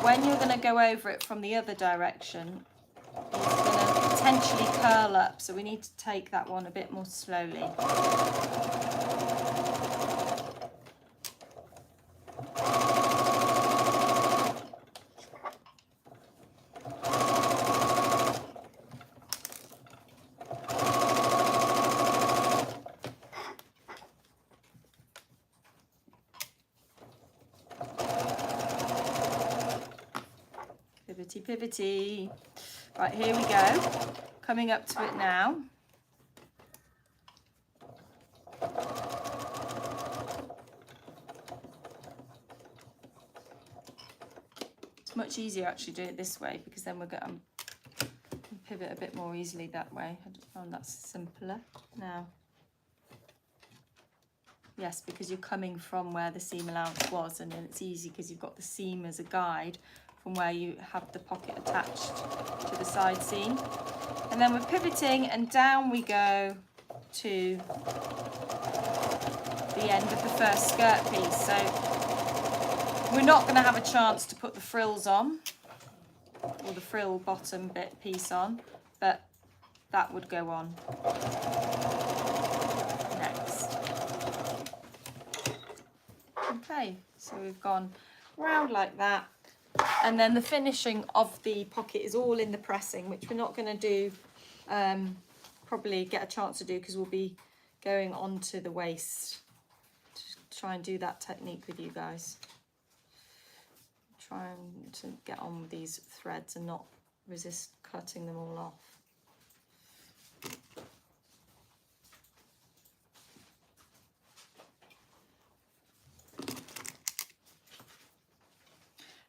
When you're going to go over it from the other direction, it's going to potentially curl up. So we need to take that one a bit more slowly. Pivotty. Right, here we go. Coming up to it now. It's much easier actually doing it this way, because then we're going to pivot a bit more easily that way. I just found that's simpler. Now, yes, because you're coming from where the seam allowance was, and then it's easy because you've got the seam as a guide from where you have the pocket attached to the side seam. And then we're pivoting, and down we go to the end of the first skirt piece. So we're not going to have a chance to put the frills on, or the frill bottom bit piece on, but that would go on next. Okay, so we've gone round like that. And then the finishing of the pocket is all in the pressing, which we're not going to do, probably get a chance to do, because we'll be going on to the waist to try and do that technique with you guys. Trying to get on with these threads and not resist cutting them all off.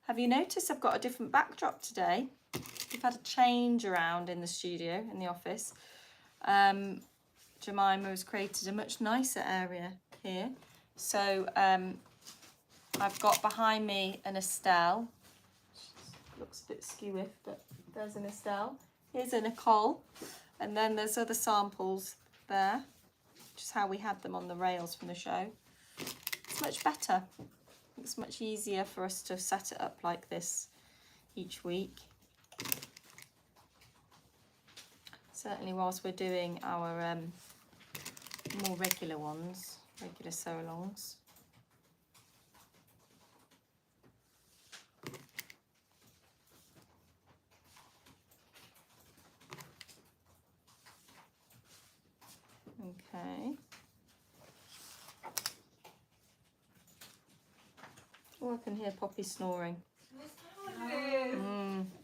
Have you noticed I've got a different backdrop today? We've had a change around in the studio, in the office. Jemima has created a much nicer area here. So I've got behind me an Estelle, looks a bit skewy, but there's an Estelle. Here's a Nicole, and then there's other samples there, which is how we had them on the rails from the show. It's much better. It's much easier for us to set it up like this each week. Certainly whilst we're doing our more regular ones, regular sew-alongs. Okay. Oh, I can hear Poppy snoring. There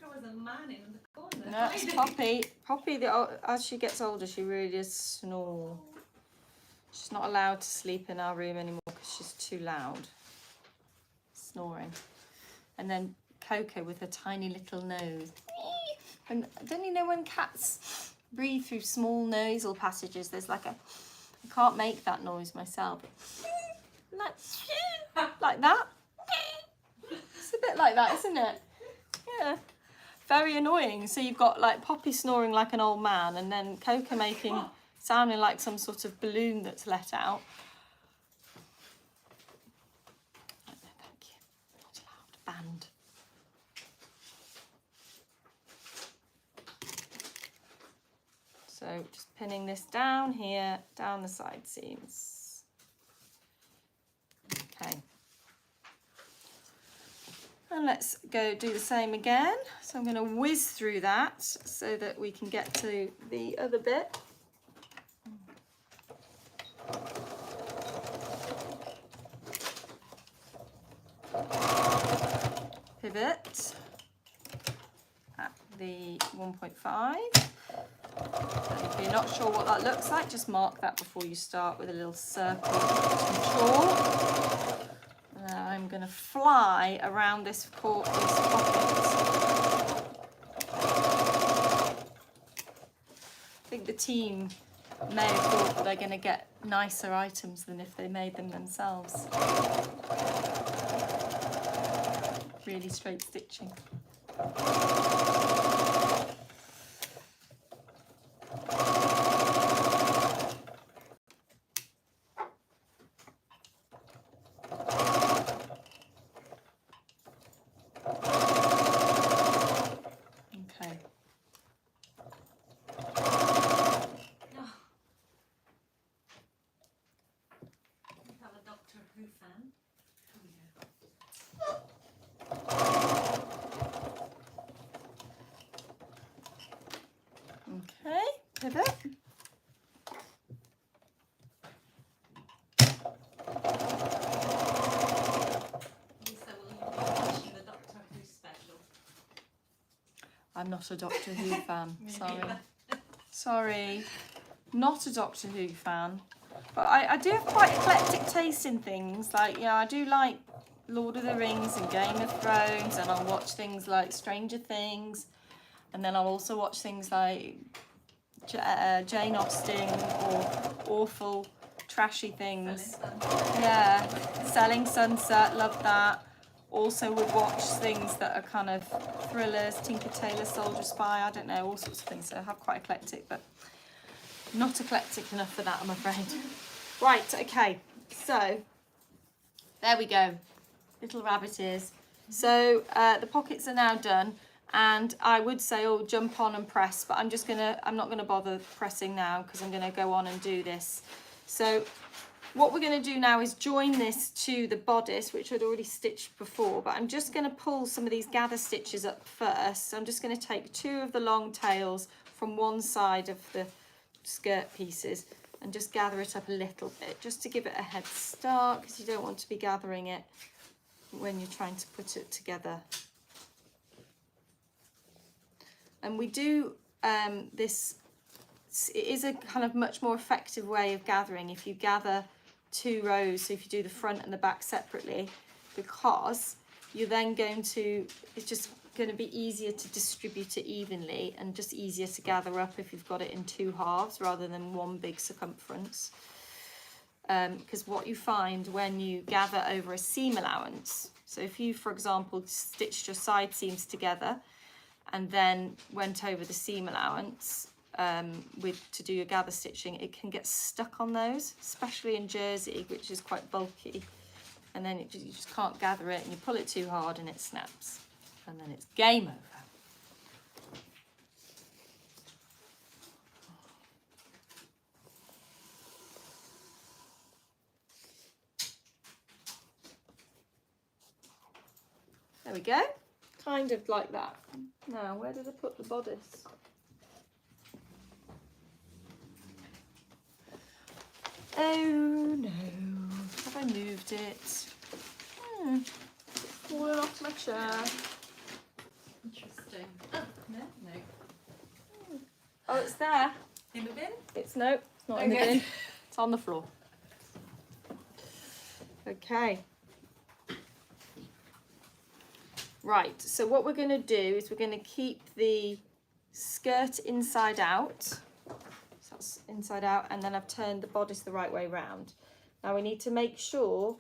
was a man in the corner. No, it's Poppy. Poppy, as she gets older, she really does snore. She's not allowed to sleep in our room anymore because she's too loud. Snoring. And then Coco with her tiny little nose. And don't you know when cats breathe through small nasal passages, there's like a... I can't make that noise myself. Like that. It's a bit like that, isn't it? Yeah. Very annoying. So you've got like Poppy snoring like an old man, and then Coco sounding like some sort of balloon that's let out. Oh, no, thank you. Not allowed. Banned. So just pinning this down here, down the side seams. Okay. And let's go do the same again. So I'm going to whiz through that so that we can get to the other bit. Pivot at the 1.5. If you're not sure what that looks like, just mark that before you start with a little circle and chalk. I'm going to fly around this pocket. I think the team may have thought that they're going to get nicer items than if they made them themselves. Really straight stitching. Okay, pivot. I'm not a Doctor Who fan, sorry. Sorry, not a Doctor Who fan. But I do have quite eclectic taste in things. Like, yeah, I do like Lord of the Rings and Game of Thrones, and I'll watch things like Stranger Things, and then I'll also watch things like Jane Austen or awful, trashy things. Yeah, Selling Sunset, love that. Also would watch things that are kind of thrillers, Tinker Tailor Soldier Spy, I don't know, all sorts of things. So I have quite eclectic, but not eclectic enough for that, I'm afraid. Right, okay, so there we go, little rabbit ears. So the pockets are now done, and I would say, oh, jump on and press, but I'm not gonna bother pressing now because I'm gonna go on and do this. So what we're going to do now is join this to the bodice, which I'd already stitched before, but I'm just going to pull some of these gather stitches up first. So I'm just going to take two of the long tails from one side of the skirt pieces and just gather it up a little bit, just to give it a head start, because you don't want to be gathering it when you're trying to put it together. And we do this, it is a kind of much more effective way of gathering if you gather two rows, so if you do the front and the back separately, because you're then going to, it's just going to be easier to distribute it evenly and just easier to gather up if you've got it in two halves rather than one big circumference. because what you find when you gather over a seam allowance, so if you, for example, stitched your side seams together and then went over the seam allowance to do your gather stitching, it can get stuck on those, especially in jersey, which is quite bulky, and then you just can't gather it, and you pull it too hard and it snaps, and then it's game over. There we go, kind of like that. Now, where did I put the bodice? Oh no, have I moved it? Fallen off my chair. Interesting. Oh, no. Oh, it's there. In the bin? It's not in the bin. It's on the floor. Okay. Right, so what we're going to do is we're going to keep the skirt inside out. So that's inside out, and then I've turned the bodice the right way round. Now we need to make sure,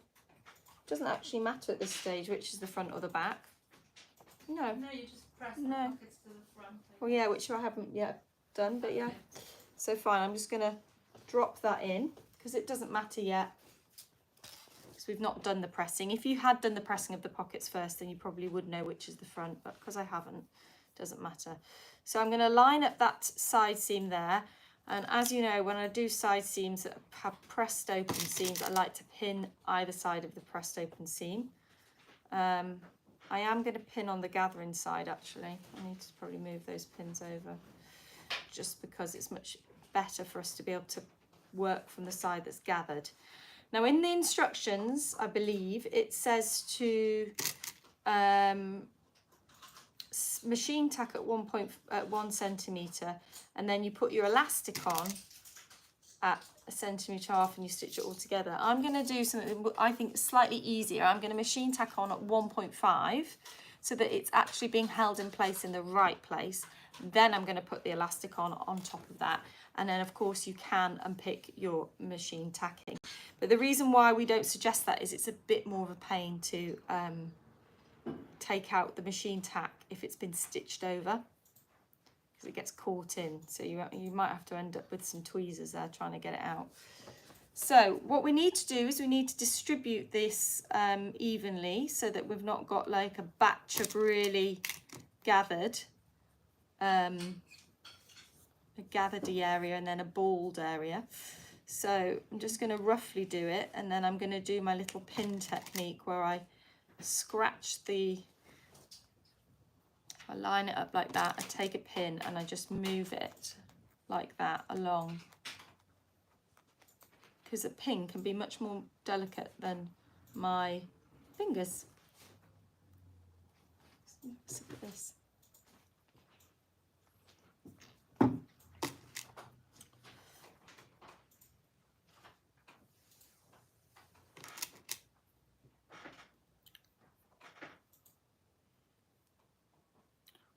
it doesn't actually matter at this stage which is the front or the back. No. No, you just press the pockets to the front. Well, yeah, which I haven't yet done, but yeah. So fine, I'm just going to drop that in because it doesn't matter yet. We've not done the pressing. If you had done the pressing of the pockets first, then you probably would know which is the front, but because I haven't, it doesn't matter. So I'm going to line up that side seam there, and as you know, when I do side seams that have pressed open seams, I like to pin either side of the pressed open seam. I am going to pin on the gathering side actually. I need to probably move those pins over just because it's much better for us to be able to work from the side that's gathered. Now in the instructions, I believe it says to machine tack at 1 centimetre, and then you put your elastic on at 1.5 centimetre and you stitch it all together. I'm going to do something I think slightly easier. I'm going to machine tack on at 1.5 so that it's actually being held in place in the right place. Then I'm going to put the elastic on top of that, and then of course you can unpick your machine tacking. But the reason why we don't suggest that is it's a bit more of a pain to take out the machine tack if it's been stitched over, because it gets caught in. So you might have to end up with some tweezers there trying to get it out. So what we need to do is we need to distribute this evenly so that we've not got like a batch of really gathered, a gathered-y area and then a balled area. So I'm just going to roughly do it, and then I'm going to do my little pin technique where I scratch I line it up like that, I take a pin and I just move it like that along, because a pin can be much more delicate than my fingers. Let's look at this.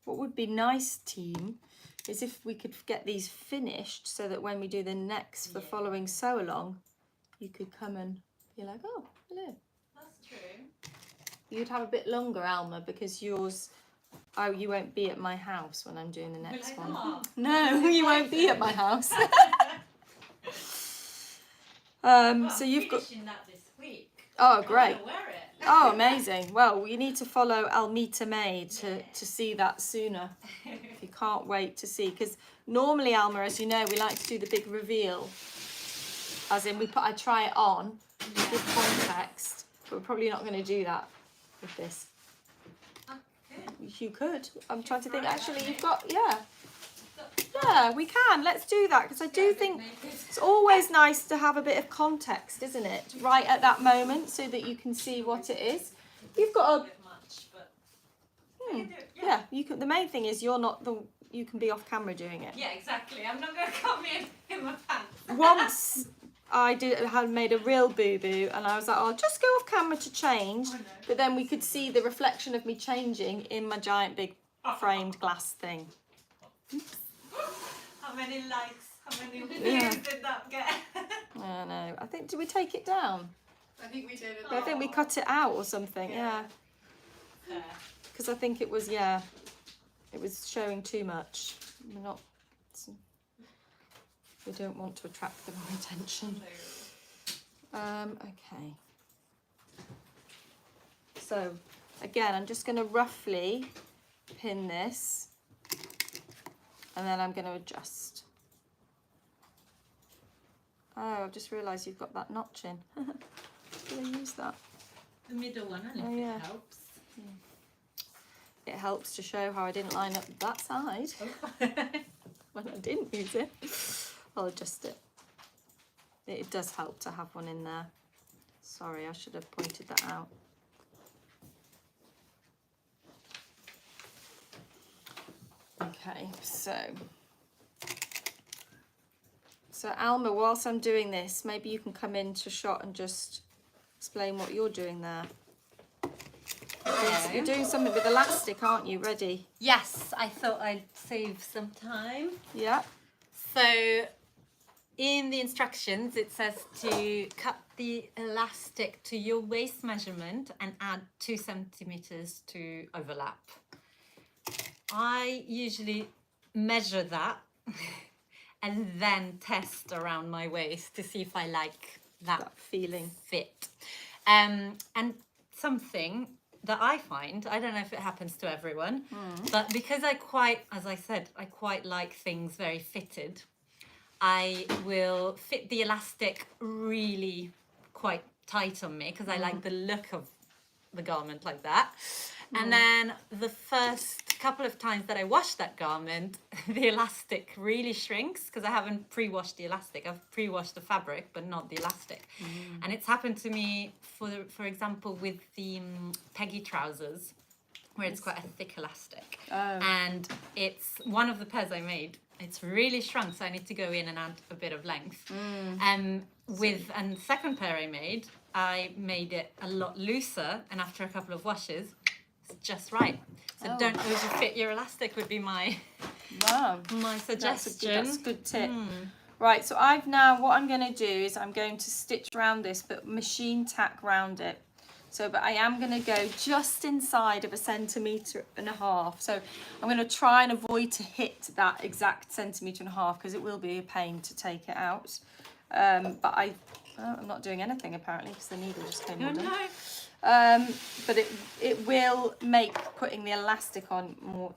What would be nice, team, is if we could get these finished so that when we do the next for the following sew along, you could come and be like, oh, hello. That's true. You'd have a bit longer, Alma, because yours, oh, you won't be at my house when I'm doing the next one. Not? No, you won't be at my house. So you've got that this week. Oh, great. I'm wear it. Oh, amazing. Well, you need to follow Almita May to see that sooner. If you can't wait to see, because normally, Alma, as you know, we like to do the big reveal, as in I try it on with context, but we're probably not going to do that with this. You could. I'm trying to think, actually, you've got, yeah, we can. Let's do that, because I do think it's always nice to have a bit of context, isn't it? Right at that moment, so that you can see what it is. You've got a yeah. You can. The main thing is you're not the. You can be off camera doing it. Yeah, exactly. I'm not going to come in my pants. Once I had made a real boo-boo, and I was like, I'll just go off camera to change. Oh, no. But then we could see the reflection of me changing in my giant big framed glass thing. How many likes? How many Yeah. views did that get? I know. I think, did we take it down? I think we did it. I think we cut it out or something, yeah. Fair. Because I think it was, yeah, it was showing too much. We're not, we don't want to attract the wrong attention. Okay. So, again, I'm just going to roughly pin this, and then I'm going to adjust. Oh, I've just realised you've got that notch in. Did I use that? The middle one, I Oh, think yeah. it helps. It helps to show how I didn't line up that side when I didn't use it. I'll adjust it. It does help to have one in there. Sorry, I should have pointed that out. Okay, so Alma, whilst I'm doing this, maybe you can come into shot and just explain what you're doing there. You're doing something with elastic, aren't you? Ready? Yes, I thought I'd save some time. Yeah. So in the instructions, it says to cut the elastic to your waist measurement and add 2 centimeters to overlap. I usually measure that and then test around my waist to see if I like that feeling. fit. And something that I find, I don't know if it happens to everyone, but because as I said, I quite like things very fitted, I will fit the elastic really quite tight on me because I like the look of the garment like that. And then the first couple of times that I wash that garment, the elastic really shrinks because I haven't pre-washed the elastic. I've pre-washed the fabric, but not the elastic. And it's happened to me, for example, with the Peggy trousers, where it's quite a thick elastic. And it's one of the pairs I made. It's really shrunk, so I need to go in and add a bit of length. And the second pair I made it a lot looser, and after a couple of washes, it's just right. So don't overfit your elastic would be my suggestion. That's a good tip. Right, so what I'm going to do is I'm going to stitch around this, but machine tack round it. So, but I am going to go just inside of 1.5 centimeters. So I'm going to try and avoid to hit that exact 1.5 centimeters because it will be a pain to take it out. But I'm not doing anything apparently because the needle just came undone. But it will make putting the elastic on more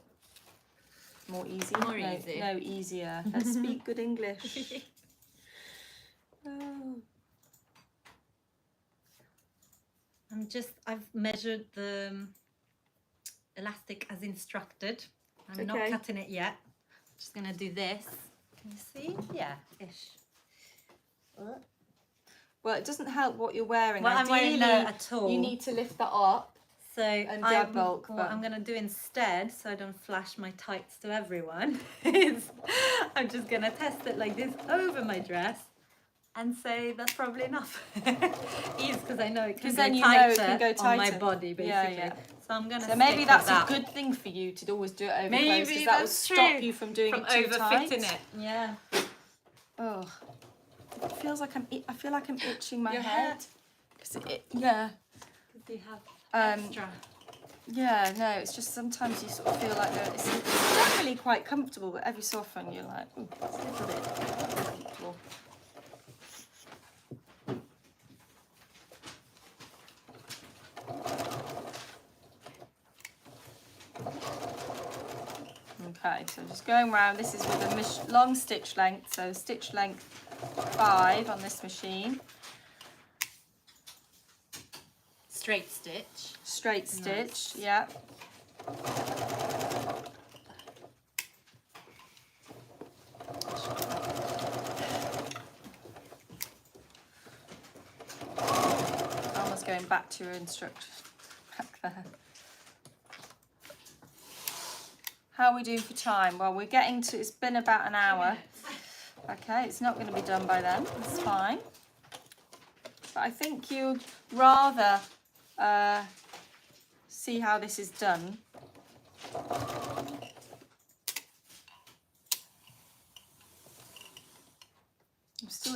easy. Easy. No, easier. Let's speak good English. Oh. I've measured the elastic as instructed. I'm not cutting it yet. Just gonna do this. Can you see? Yeah, ish. Well, it doesn't help what you're wearing. Well, I'm wearing no at all. You need to lift that up. So grab bulk. What I'm gonna do instead, so I don't flash my tights to everyone, is I'm just gonna test it like this over my dress. And say that's probably enough. Ease because I know it can go tighter on my body basically. Yeah. So I'm gonna. So maybe that's a good thing for you to always do it over clothes because that will stop you from doing it too tight. Overfitting it. Yeah. Oh, it feels like I feel like I'm itching my Your head. Because yeah. Because you have extra. Yeah, no, it's just sometimes you sort of feel like it's generally quite comfortable, but every so often you're like, ooh, it's a little bit uncomfortable. Okay, so just going round. This is with a long stitch length, so stitch length 5 on this machine. Straight stitch. Straight stitch, yeah. Alma's going back to your instructions back there. How are we doing for time? Well, we're getting to, it's been about an hour. Okay, it's not going to be done by then. It's fine. But I think you'd rather see how this is done.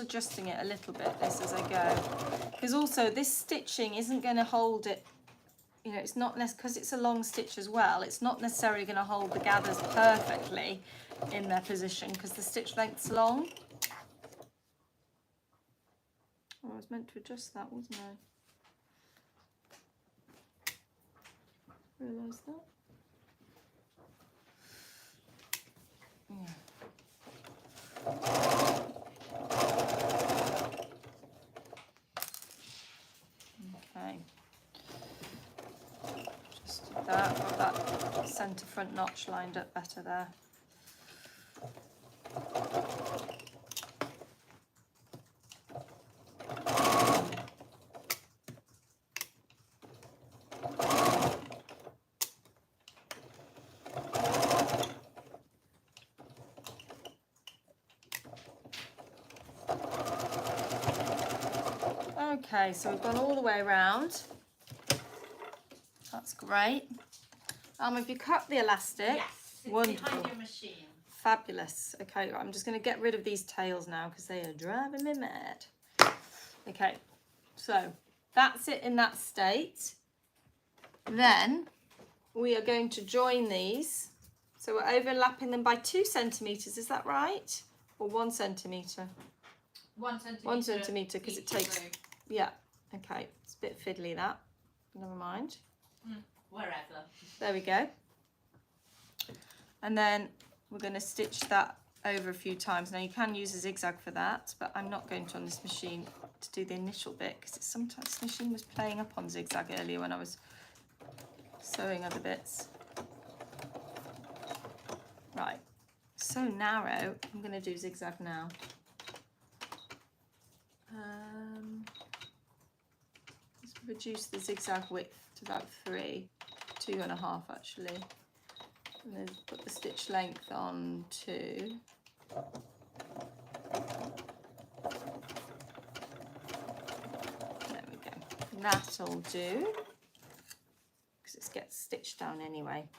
adjusting it a little bit, this, as I go. Because also this stitching isn't going to hold it, you know, it's not because it's a long stitch as well, it's not necessarily going to hold the gathers perfectly in their position because the stitch length's long. Oh, I was meant to adjust that, wasn't I? Realise that. Yeah. Okay. Just did that. Got that centre front notch lined up better there. Okay, so we've gone all the way around. That's great. Have you cut the elastic? Yes, it's wonderful. behind your machine. Fabulous. Okay, I'm just going to get rid of these tails now because they are driving me mad. Okay, so that's it in that state. Then we are going to join these. So we're overlapping them by 2 centimetres, is that right? Or 1 centimetre? 1 centimetre. 1 centimetre because it takes, row. yeah, okay. It's a bit fiddly that. Never mind. Wherever. There we go. And then we're going to stitch that over a few times. Now you can use a zigzag for that, but I'm not going to on this machine to do the initial bit because sometimes this machine was playing up on zigzag earlier when I was sewing other bits. Right, so narrow, I'm going to do zigzag now. Let's reduce the zigzag width to about 3, 2.5 actually. And then put the stitch length on 2. There we go. That'll do. Because it gets stitched down anyway.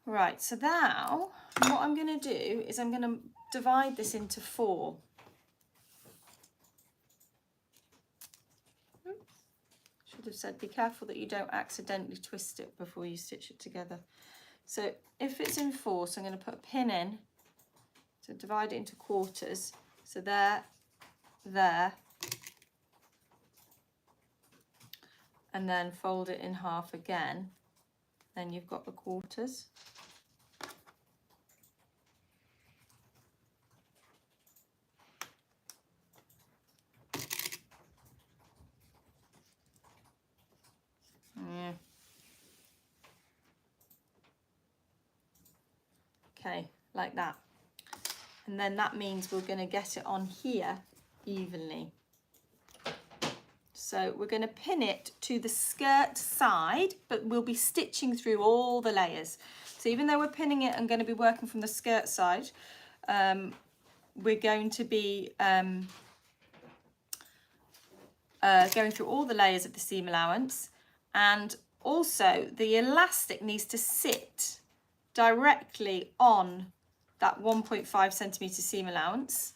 Right, so now what I'm going to do is I'm going to divide this into 4. Should have said be careful that you don't accidentally twist it before you stitch it together. So if it's in 4, so I'm going to put a pin in to divide it into quarters. So there, there, and then fold it in half again. Then you've got the quarters. Yeah. Okay, like that. And then that means we're going to get it on here evenly. So we're going to pin it to the skirt side, but we'll be stitching through all the layers. So even though we're pinning it and going to be working from the skirt side, we're going to be going through all the layers of the seam allowance. And also the elastic needs to sit directly on that 1.5 centimetre seam allowance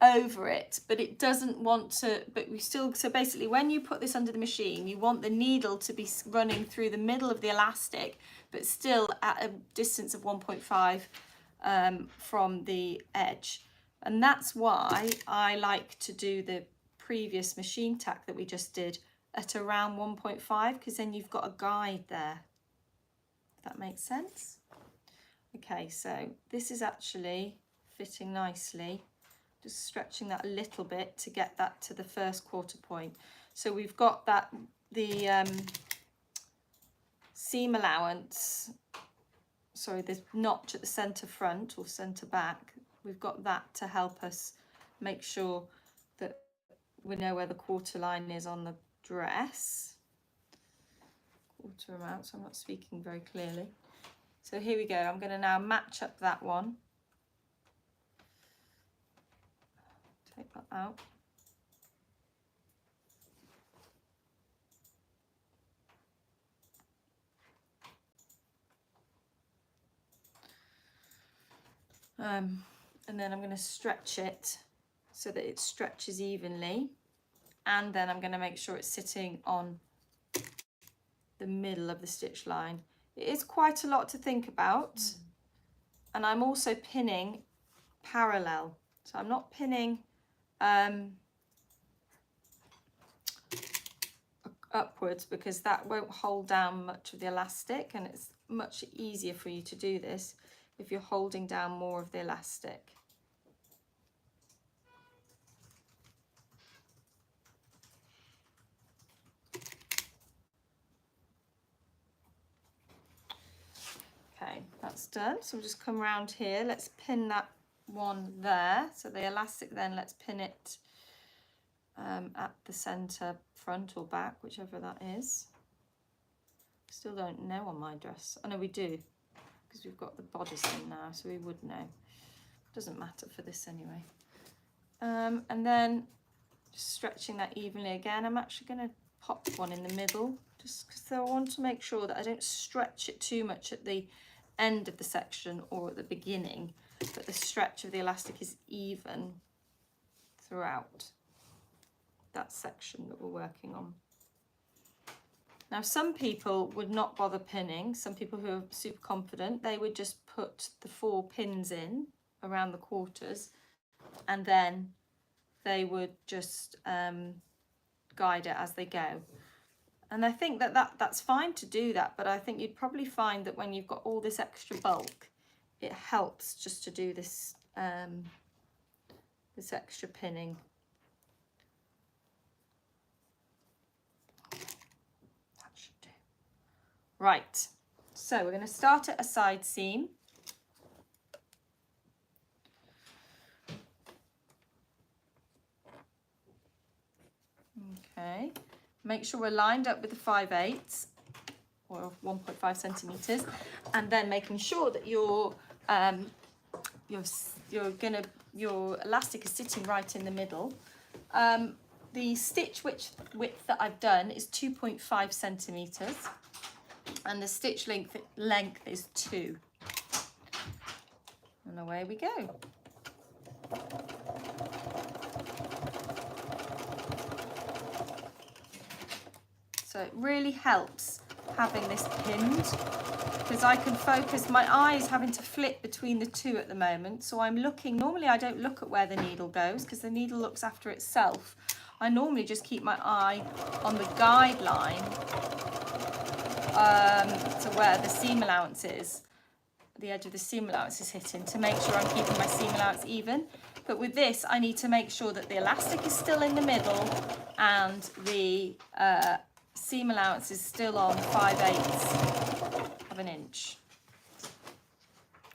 over it, but it doesn't want to, but we still, so basically when you put this under the machine, you want the needle to be running through the middle of the elastic, but still at a distance of 1.5 from the edge. And that's why I like to do the previous machine tack that we just did at around 1.5, because then you've got a guide there, if that makes sense. Okay, so this is actually fitting nicely. Just stretching that a little bit to get that to the first quarter point. So we've got that, the seam allowance, sorry, the notch at the centre front or centre back, we've got that to help us make sure that we know where the quarter line is on the dress. Quarter amount, so I'm not speaking very clearly. So here we go, I'm going to now match up that one. Take that out. And then I'm going to stretch it so that it stretches evenly. And then I'm going to make sure it's sitting on the middle of the stitch line. It is quite a lot to think about. And I'm also pinning parallel. So I'm not pinning upwards, because that won't hold down much of the elastic, and it's much easier for you to do this if you're holding down more of the elastic. Okay, that's done. So we'll just come around here. Let's pin that one there. So the elastic, then let's pin it at the center, front or back, whichever that is. Still don't know on my dress. I know we do, because we've got the bodice in now, so we would know. Doesn't matter for this anyway. And then just stretching that evenly again. I'm actually going to pop one in the middle, just because I want to make sure that I don't stretch it too much at the end of the section or at the beginning, but the stretch of the elastic is even throughout that section that we're working on. Now, some people would not bother pinning. Some people who are super confident, they would just put the 4 pins in around the quarters, and then they would just guide it as they go. And I think that's fine to do that, but I think you'd probably find that when you've got all this extra bulk, it helps just to do this this extra pinning. That should do. Right, so we're going to start at a side seam. Okay. Make sure we're lined up with the 5/8 or 1.5 centimeters, and then making sure that your elastic is sitting right in the middle. The stitch width that I've done is 2.5 centimeters, and the stitch length is 2. And away we go. So it really helps having this pinned, because I can focus. My eye is having to flip between the two at the moment, so I'm looking. Normally I don't look at where the needle goes, because the needle looks after itself. I normally just keep my eye on the guideline to where the seam allowance is, the edge of the seam allowance is hitting, to make sure I'm keeping my seam allowance even. But with this, I need to make sure that the elastic is still in the middle and the seam allowance is still on 5/8 of an inch,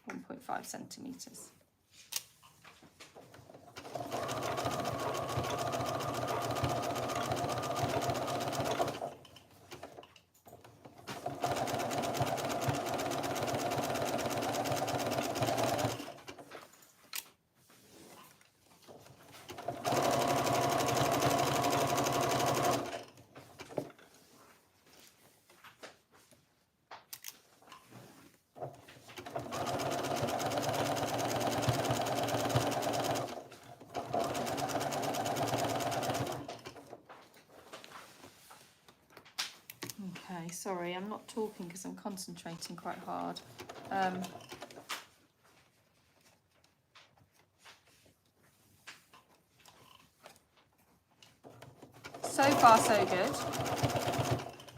1.5 centimeters. Okay, sorry, I'm not talking because I'm concentrating quite hard. So far so good.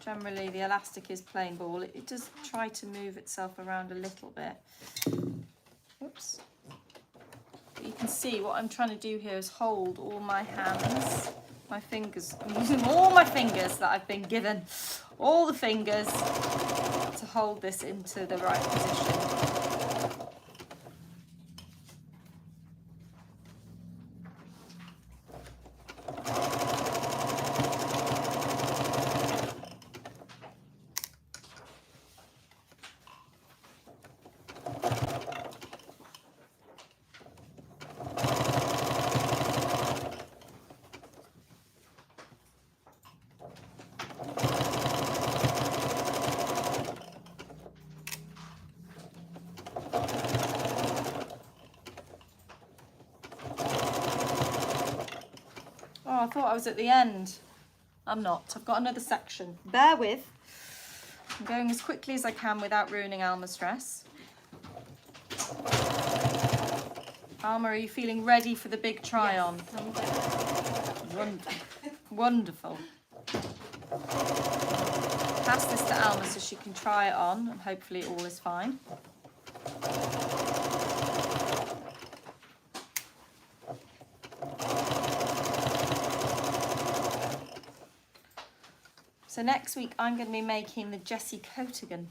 Generally the elastic is plain ball. It does try to move itself around a little bit. Oops. But you can see what I'm trying to do here is hold all my hands, my fingers. I'm using all my fingers that I've been given, all the fingers, to hold this into the right position. thought I was at the end. I'm not. I've got another section. Bear with. I'm going as quickly as I can without ruining Alma's dress. Alma, are you feeling ready for the big try on? Wonderful. Pass this to Alma so she can try it on and hopefully all is fine. So next week I'm going to be making the Jessie Coatigan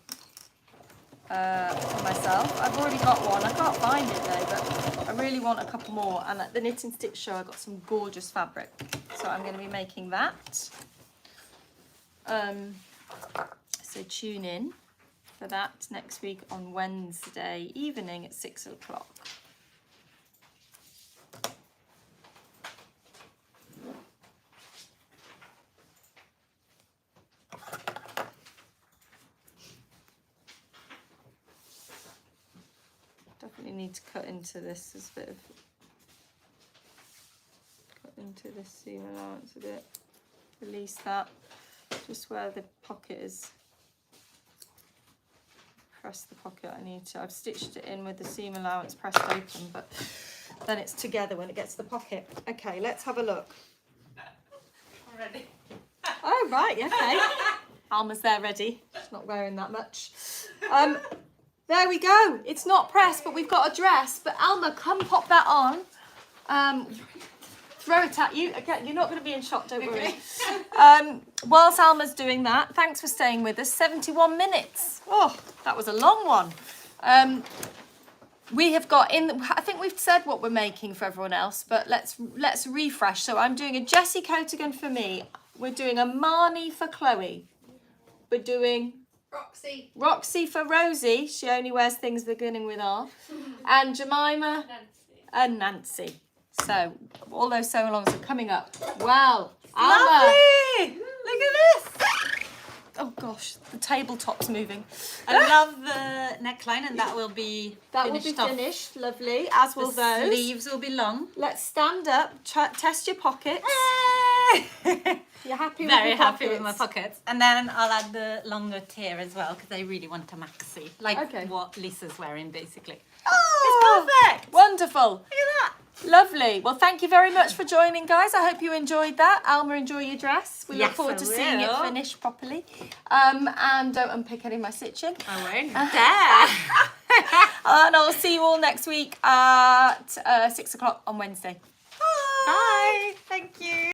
for myself. I've already got one. I can't find it though, but I really want a couple more. And at the Knit and Stitch show I got some gorgeous fabric. So I'm going to be making that. So tune in for that next week on Wednesday evening at 6 o'clock. Definitely need to cut into this. There's a bit of cut into this seam allowance a bit. Release that just where the pocket is. Press the pocket. I've stitched it in with the seam allowance pressed open, but then it's together when it gets to the pocket. Okay, let's have a look. I'm ready. Oh right, okay. Alma's there ready. She's not wearing that much. There we go. It's not pressed, but we've got a dress. But Alma, come pop that on. Throw it at you. Again, you're not going to be in shot, don't worry. Whilst Alma's doing that, thanks for staying with us. 71 minutes. Oh, that was a long one. We have got I think we've said what we're making for everyone else, but let's refresh. So I'm doing a Jessie Coatigan for me. We're doing a Marnie for Chloe. We're doing Roxy for Rosie. She only wears things beginning with R. And Jemima and Nancy. So all those sew-alongs are coming up. Wow. Alma. Lovely! Look at this! Oh gosh, the tabletop's moving. I love the neckline, and that will be finished. Lovely, as will those. Sleeves will be long. Let's stand up, test your pockets. You're happy with Very your happy with pockets? my pockets. And then I'll add the longer tier as well, because I really want a maxi. Like what Lisa's wearing, basically. Oh, it's perfect! Wonderful. Look at that! Lovely. Well, thank you very much for joining, guys. I hope you enjoyed that. Alma, enjoy your dress. We look forward to seeing it finished properly. And don't unpick any of my stitching. I won't dare. And I'll see you all next week at 6 o'clock on Wednesday. Bye. Thank you.